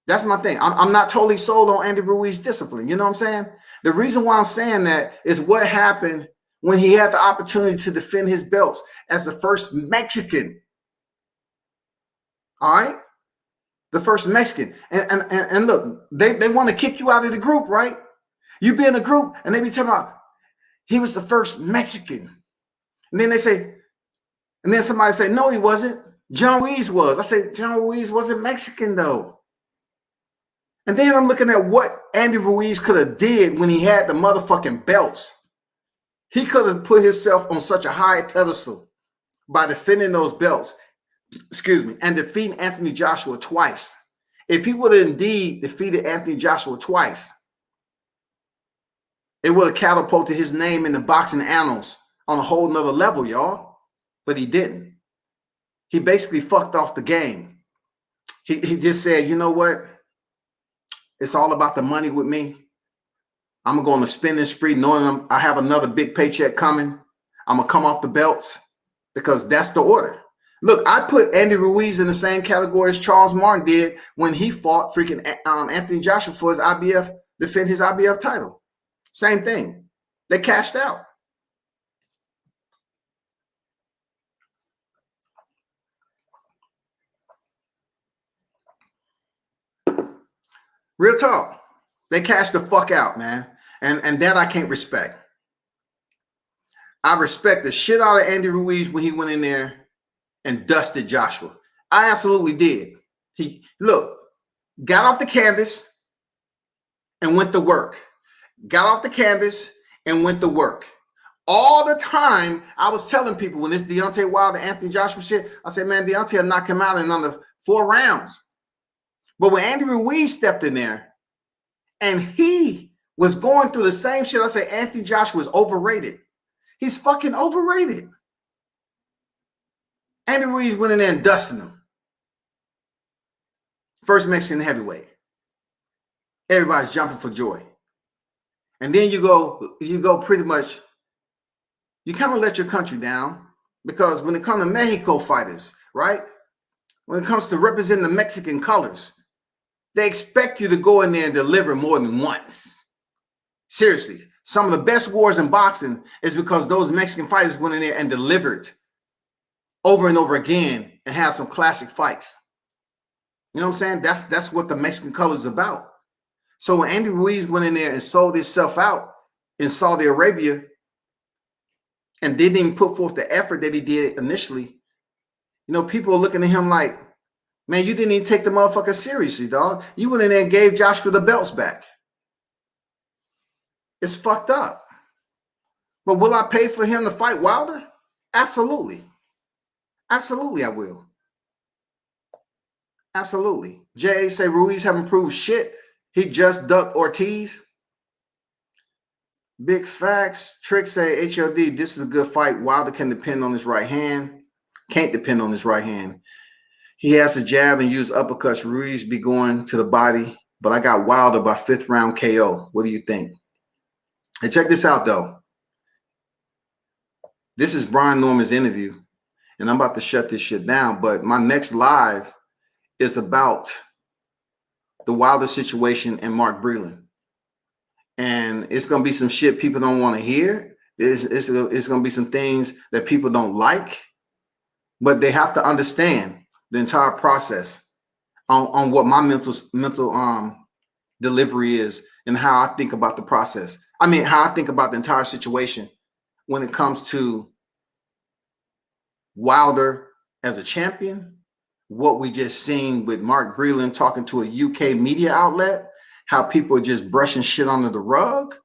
That's my thing. I'm not totally sold on Andy Ruiz discipline. You know what I'm saying? The reason why I'm saying that is what happened when he had the opportunity to defend his belts as the first Mexican. All right? The first Mexican. And look, they want to kick you out of the group, right? You be in a group and they be talking about he was the first Mexican. And then they say, and then somebody say, no, he wasn't. John Ruiz was. I say, John Ruiz wasn't Mexican though. And then I'm looking at what Andy Ruiz could have did when he had the motherfucking belts. He could have put himself on such a high pedestal by defending those belts, and defeating Anthony Joshua twice. If he would have indeed defeated Anthony Joshua twice, it would have catapulted his name in the boxing annals on a whole nother level, y'all. But he didn't. He basically fucked off the game. He just said, you know what? It's all about the money with me. I'm going to spend this spree knowing I have another big paycheck coming. I'm going to come off the belts because that's the order. Look, I put Andy Ruiz in the same category as Charles Martin did when he fought freaking Anthony Joshua for his IBF, defend his IBF title. Same thing. They cashed out. Real talk. They cashed the fuck out, man. And that I can't respect. I respect the shit out of Andy Ruiz when he went in there and dusted Joshua. I absolutely did. He got off the canvas and went to work. Got off the canvas and went to work. All the time, I was telling people when this Deontay Wilder, Anthony Joshua shit, I said, man, Deontay will knock him out in under 4 rounds. But when Andy Ruiz stepped in there and he was going through the same shit, I say Anthony Joshua is overrated. He's fucking overrated. Andy Ruiz went in there and dusted him. First Mexican heavyweight. Everybody's jumping for joy. And then you go pretty much, you kind of let your country down because when it comes to Mexico fighters, right? When it comes to representing the Mexican colors, they expect you to go in there and deliver more than once. Seriously, some of the best wars in boxing is because those Mexican fighters went in there and delivered over and over again and have some classic fights. You know what I'm saying? That's what the Mexican color is about. So when Andy Ruiz went in there and sold himself out in Saudi Arabia and didn't even put forth the effort that he did initially, you know, people are looking at him like, man, you didn't even take the motherfucker seriously, dog. You went in there and gave Joshua the belts back. It's fucked up. But will I pay for him to fight Wilder? Absolutely. Absolutely, I will. Absolutely. Jay say Ruiz haven't proved shit. He just ducked Ortiz. Big facts. Trick say HLD, this is a good fight. Wilder can depend on his right hand. Can't depend on his right hand. He has to jab and use uppercuts. Ruiz be going to the body. But I got Wilder by 5th round KO. What do you think? And check this out, though. This is Brian Norman's interview. And I'm about to shut this shit down. But my next live is about the Wilder situation and Mark Breland. And it's going to be some shit people don't want to hear. It's going to be some things that people don't like. But they have to understand the entire process on what my mental delivery is and how I think about the process. I mean, how I think about the entire situation when it comes to Wilder as a champion, what we just seen with Mark Breland talking to a UK media outlet, how people are just brushing shit under the rug.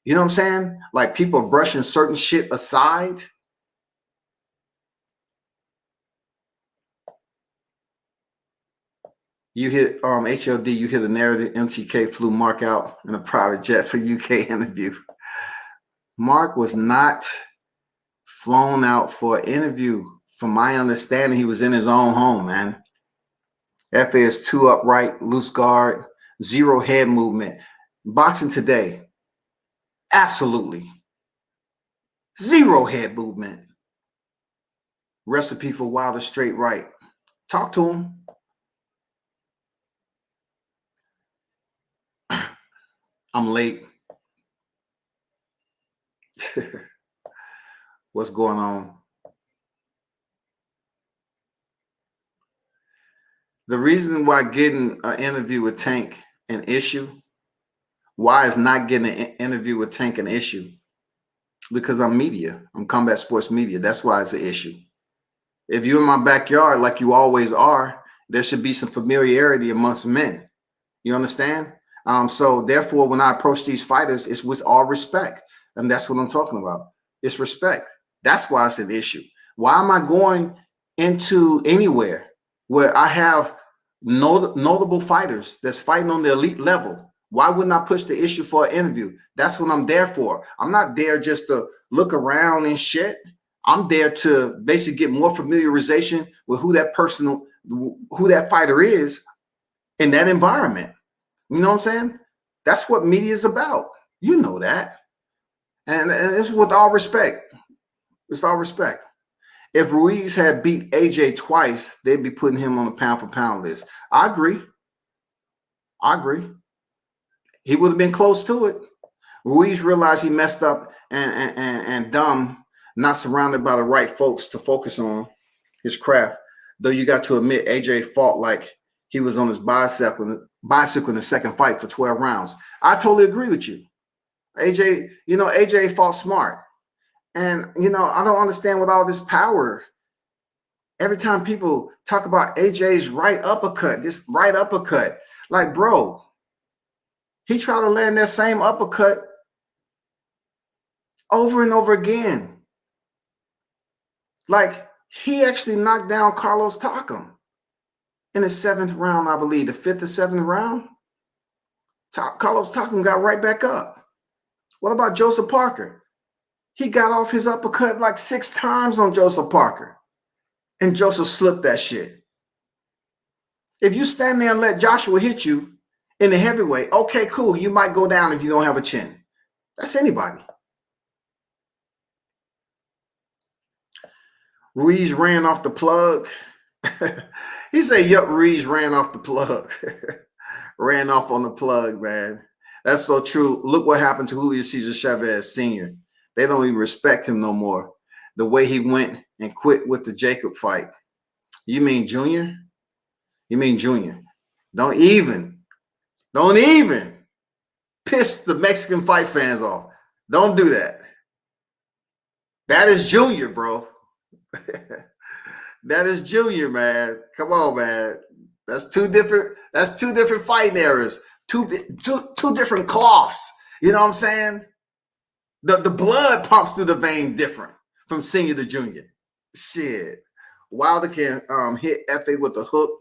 You know what I'm saying? Like people are brushing certain shit aside. You hit HLD, you hit the narrative. MTK flew Mark out in a private jet for UK interview. Mark was not flown out for an interview. From my understanding, he was in his own home, man. FA is 2 upright, loose guard, 0 head movement. Boxing today, absolutely 0 head movement. Recipe for Wilder straight right. Talk to him. I'm late. What's going on? The reason why getting an interview with Tank an issue, why is not getting an interview with Tank an issue? Because I'm media. I'm combat sports media. That's why it's an issue. If you're in my backyard like you always are, there should be some familiarity amongst men. You understand? So therefore, when I approach these fighters, it's with all respect. And that's what I'm talking about. It's respect. That's why it's an issue. Why am I going into anywhere where I have notable fighters that's fighting on the elite level? Why wouldn't I push the issue for an interview? That's what I'm there for. I'm not there just to look around and shit. I'm there to basically get more familiarization with who that person, who that fighter is in that environment. You know what I'm saying? That's what media is about. You know that. And it's with all respect. It's all respect. If Ruiz had beat AJ twice, they'd be putting him on the pound for pound list. I agree. I agree. He would have been close to it. Ruiz realized he messed up and dumb, not surrounded by the right folks to focus on his craft. Though you got to admit, AJ fought like he was on his bicycle in the second fight for 12 rounds. I totally agree with you. AJ fought smart. And, I don't understand with all this power. Every time people talk about AJ's right uppercut, this right uppercut, like, bro, he tried to land that same uppercut over and over again. Like, he actually knocked down Carlos Takam in the 7th round, I believe, the 5th or 7th round. Carlos Takam got right back up. What about Joseph Parker? He got off his uppercut like 6 times on Joseph Parker. And Joseph slipped that shit. If you stand there and let Joshua hit you in the heavyweight, okay, cool. You might go down if you don't have a chin. That's anybody. Ruiz ran off the plug. He said, yup, Ruiz ran off the plug. Ran off on the plug, man. That's so true. Look what happened to Julio Cesar Chavez Sr. They don't even respect him no more. The way he went and quit with the Jacob fight. You mean Junior? You mean Junior? Don't even piss the Mexican fight fans off. Don't do that. That is Junior, bro. That is Junior, man. Come on, man. That's two different fighting eras. Two different cloths. You know what I'm saying? The blood pumps through the vein different from senior to junior. Shit. Wilder can hit FA with a hook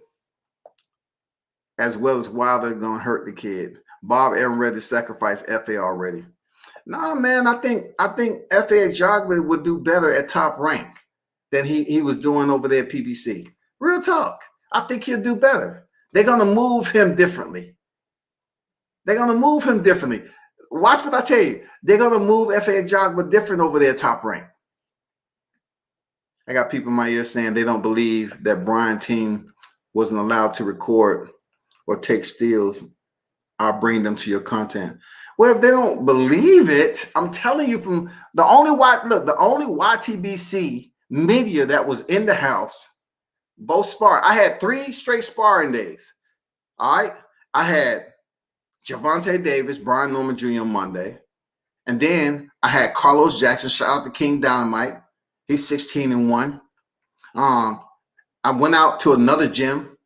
as well as Wilder gonna hurt the kid. Bob Aaron ready to sacrifice FA already. Nah, man, I think FA Jogba would do better at Top Rank than he was doing over there at PBC. Real talk. I think he'll do better. They're gonna move him differently. Watch what I tell you. They're going to move FA Jogba different over there Top Rank. I got people in my ear saying they don't believe that Brian Team wasn't allowed to record or take steals. I'll bring them to your content. Well, if they don't believe it, I'm telling you from the only YTBC media that was in the house, both spar. I had 3 straight sparring days. All right. I had Gervonta Davis, Brian Norman Jr. on Monday. And then I had Carlos Jackson. Shout out to King Dynamite. He's 16-1. I went out to another gym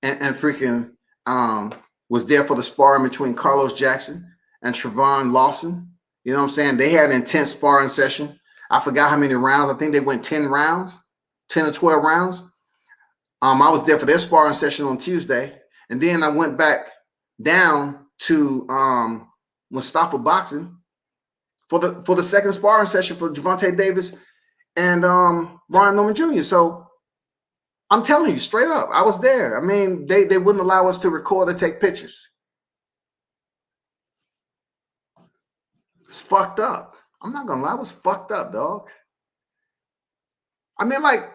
and freaking was there for the sparring between Carlos Jackson and Trevon Lawson. You know what I'm saying? They had an intense sparring session. I forgot how many rounds. I think they went 10 rounds, 10 or 12 rounds. I was there for their sparring session on Tuesday. And then I went back down to Mustafa Boxing for the second sparring session for Gervonta Davis and Brian Norman Jr. So I'm telling you straight up, I was there. I mean, they wouldn't allow us to record or take pictures. It's fucked up. I'm not gonna lie, it was fucked up, dog. I mean, like,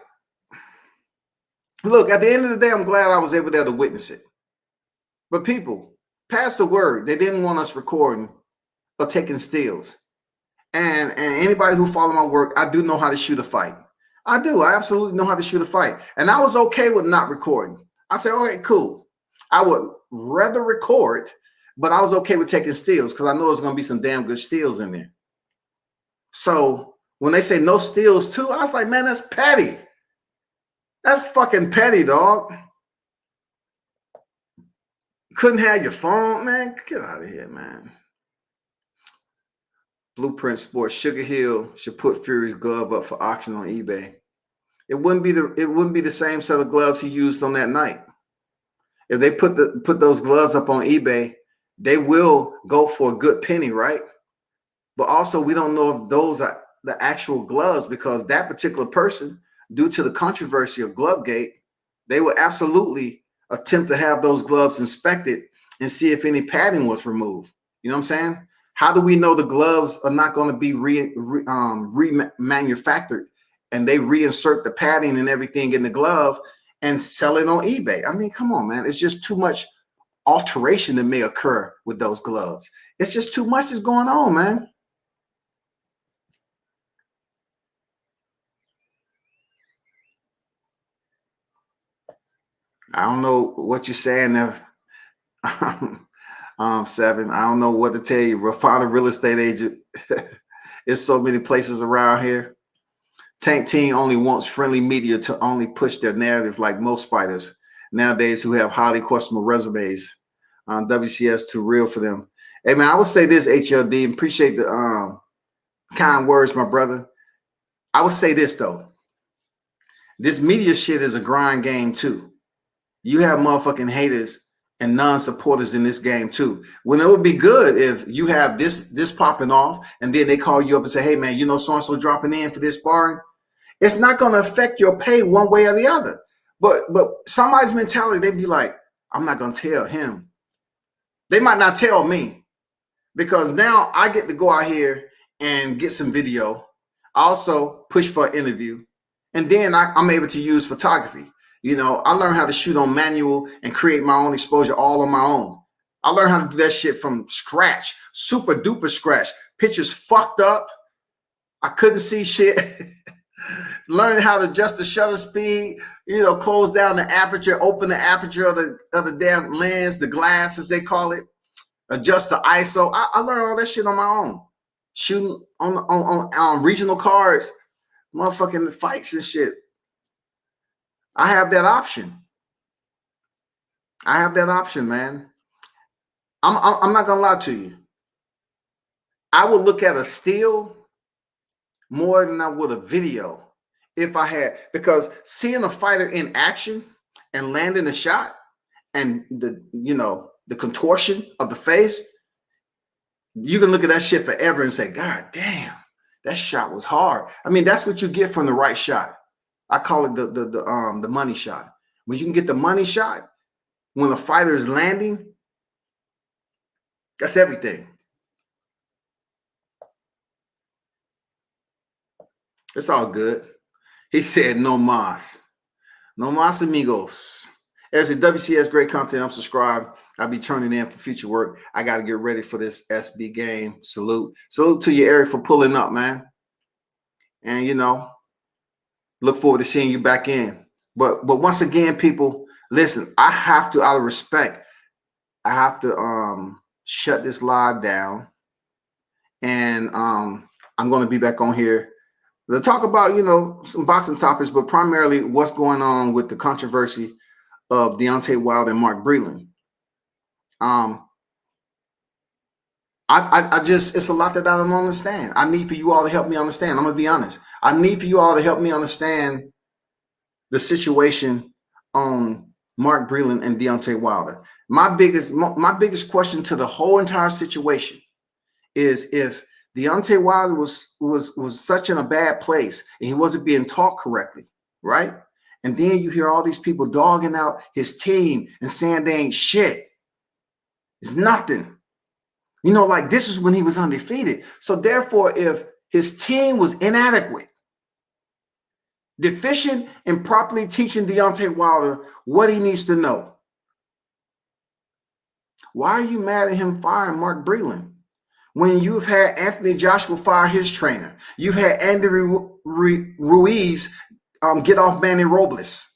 look, at the end of the day, I'm glad I was able there to witness it. But people, Pass the word. They didn't want us recording or taking stills. And anybody who follow my work, I do know how to shoot a fight. I do. I absolutely know how to shoot a fight. And I was okay with not recording. I said, okay, cool. I would rather record, but I was okay with taking stills because I know there's going to be some damn good stills in there. So when they say no stills too, I was like, man, that's petty. That's fucking petty, dog. Couldn't have your phone, man. Get out of here, man. Blueprint Sports. Sugar Hill should put Fury's glove up for auction on eBay. It wouldn't be the same set of gloves he used on that night. If they put those gloves up on eBay, they will go for a good penny, right? But also, we don't know if those are the actual gloves because that particular person, due to the controversy of Glovegate, they will absolutely attempt to have those gloves inspected and see if any padding was removed. You know what I'm saying? How do we know the gloves are not going to be remanufactured and they reinsert the padding and everything in the glove and sell it on eBay? I mean, come on, man. It's just too much alteration that may occur with those gloves. It's just too much is going on, man. I don't know what you're saying there. 7. I don't know what to tell you. We'll find a real estate agent. There's so many places around here. Tank Team only wants friendly media to only push their narrative like most fighters nowadays who have highly questionable resumes. WCS too real for them. Hey, man, I would say this, HLD. Appreciate the kind words, my brother. I would say this, though. This media shit is a grind game, too. You have motherfucking haters and non-supporters in this game too. When it would be good if you have this popping off and then they call you up and say, hey man, you know, so-and-so dropping in for this sparring. It's not going to affect your pay one way or the other. But somebody's mentality, they'd be like, I'm not going to tell him. They might not tell me because now I get to go out here and get some video. I also push for an interview. And then I'm able to use photography. You know, I learned how to shoot on manual and create my own exposure all on my own. I learned how to do that shit from scratch, super duper scratch. Pictures fucked up. I couldn't see shit. Learning how to adjust the shutter speed, you know, close down the aperture, open the aperture of the damn lens, the glass as they call it, adjust the ISO. I learned all that shit on my own. Shooting on regional cards, motherfucking fights and shit. I have that option. I have that option, man. I'm not gonna lie to you. I would look at a still more than I would a video if I had, because seeing a fighter in action and landing a shot and the contortion of the face, you can look at that shit forever and say, God damn, that shot was hard. I mean, that's what you get from the right shot. I call it the money shot. When you can get the money shot, when a fighter is landing, that's everything. It's all good. He said, no mas. No mas amigos. As a WCS great content, I'm subscribed. I'll be turning in for future work. I got to get ready for this SB game. Salute. Salute to you, Eric, for pulling up, man. And, you know, look forward to seeing you back in. But once again, people, listen, I have to, out of respect, I have to shut this live down. And I'm going to be back on here to talk about, you know, some boxing topics, but primarily what's going on with the controversy of Deontay Wilder and Mark Breland. I just, it's a lot that I don't understand. I need for you all to help me understand. I'm gonna be honest. I need for you all to help me understand the situation on Mark Breland and Deontay Wilder. My biggest question to the whole entire situation is if Deontay Wilder was such in a bad place and he wasn't being taught correctly, right? And then you hear all these people dogging out his team and saying they ain't shit. It's nothing. You know, like this is when he was undefeated. So therefore, if his team was inadequate, deficient in properly teaching Deontay Wilder what he needs to know, Why are you mad at him firing Mark Breland when you've had Anthony Joshua fire his trainer? You've had Andy Ruiz get off Manny Robles.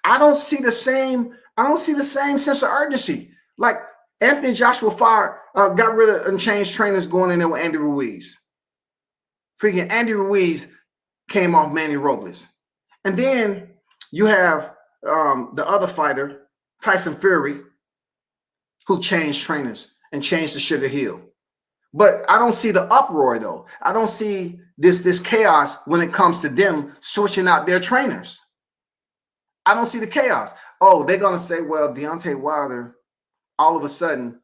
I don't see the same sense of urgency. Like Anthony Joshua got rid of and changed trainers going in there with Andy Ruiz. Freaking Andy Ruiz came off Manny Robles. And then you have the other fighter, Tyson Fury, who changed trainers and changed the Sugar Hill. But I don't see the uproar, though. I don't see this chaos when it comes to them switching out their trainers. I don't see the chaos. Oh, they're going to say, well, Deontay Wilder, all of a sudden,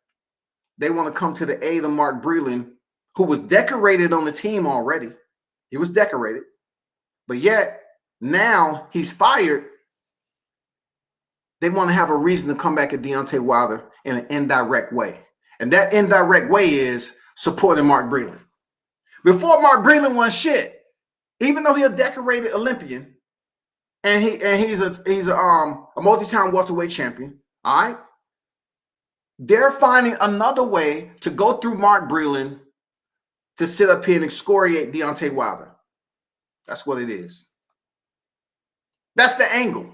they want to come to the aid of Mark Breland, who was decorated on the team already. He was decorated. But yet, now he's fired. They want to have a reason to come back at Deontay Wilder in an indirect way. And that indirect way is supporting Mark Breland. Before Mark Breland won shit, even though he's a decorated Olympian, and he's a multi-time welterweight champion, all right? They're finding another way to go through Mark Breland to sit up here and excoriate Deontay Wilder. That's what it is. That's the angle.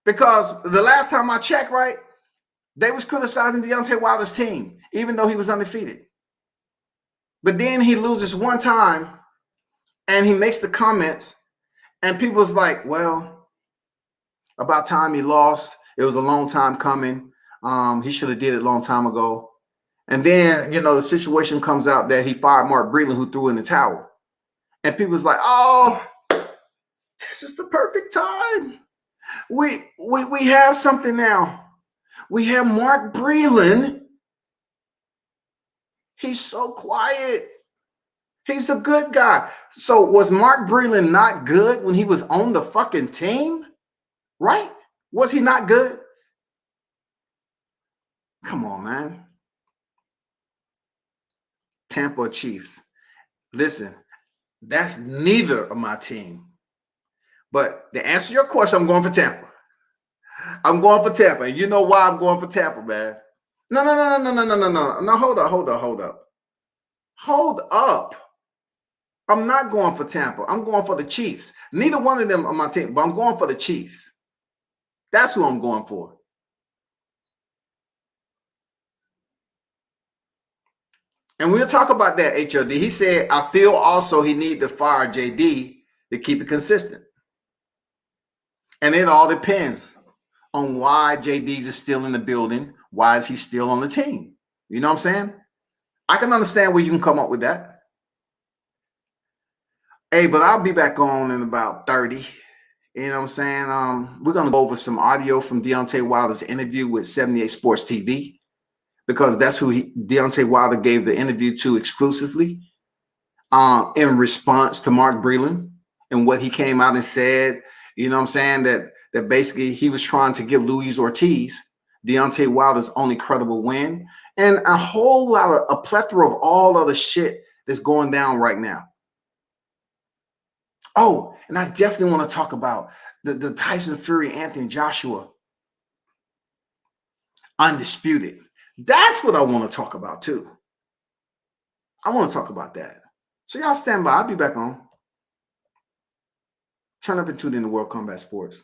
Because the last time I checked, right, they was criticizing Deontay Wilder's team, even though he was undefeated. But then he loses one time, and he makes the comments, and people was like, well, about time he lost. It was a long time coming. He should have did it a long time ago. And then, the situation comes out that he fired Mark Breland, who threw in the towel. And people was like, oh, this is the perfect time. We have something now. We have Mark Breland. He's so quiet. He's a good guy. So was Mark Breland not good when he was on the fucking team? Right? Was he not good? Come on, man. Tampa Chiefs. Listen, that's neither of my team. But to answer your question, I'm going for Tampa. I'm going for Tampa. And you know why I'm going for Tampa, man? No. No, hold up. Hold up. I'm not going for Tampa. I'm going for the Chiefs. Neither one of them are my team, but I'm going for the Chiefs. That's who I'm going for. And we'll talk about that, HOD. He said, I feel also he need to fire JD to keep it consistent. And it all depends on why JD's is still in the building. Why is he still on the team? You know what I'm saying? I can understand where you can come up with that. Hey, but I'll be back on in about 30. You know what I'm saying? We're going to go over some audio from Deontay Wilder's interview with 78 Sports TV, because that's who Deontay Wilder gave the interview to exclusively in response to Mark Breland and what he came out and said. You know what I'm saying? That basically he was trying to give Luis Ortiz, Deontay Wilder's only credible win, and a plethora of all other shit that's going down right now. Oh, and I definitely want to talk about the Tyson Fury, Anthony Joshua, undisputed. That's what I want to talk about too. I want to talk about that. So y'all stand by. I'll be back on. Turn up and tune in to World Combat Sports.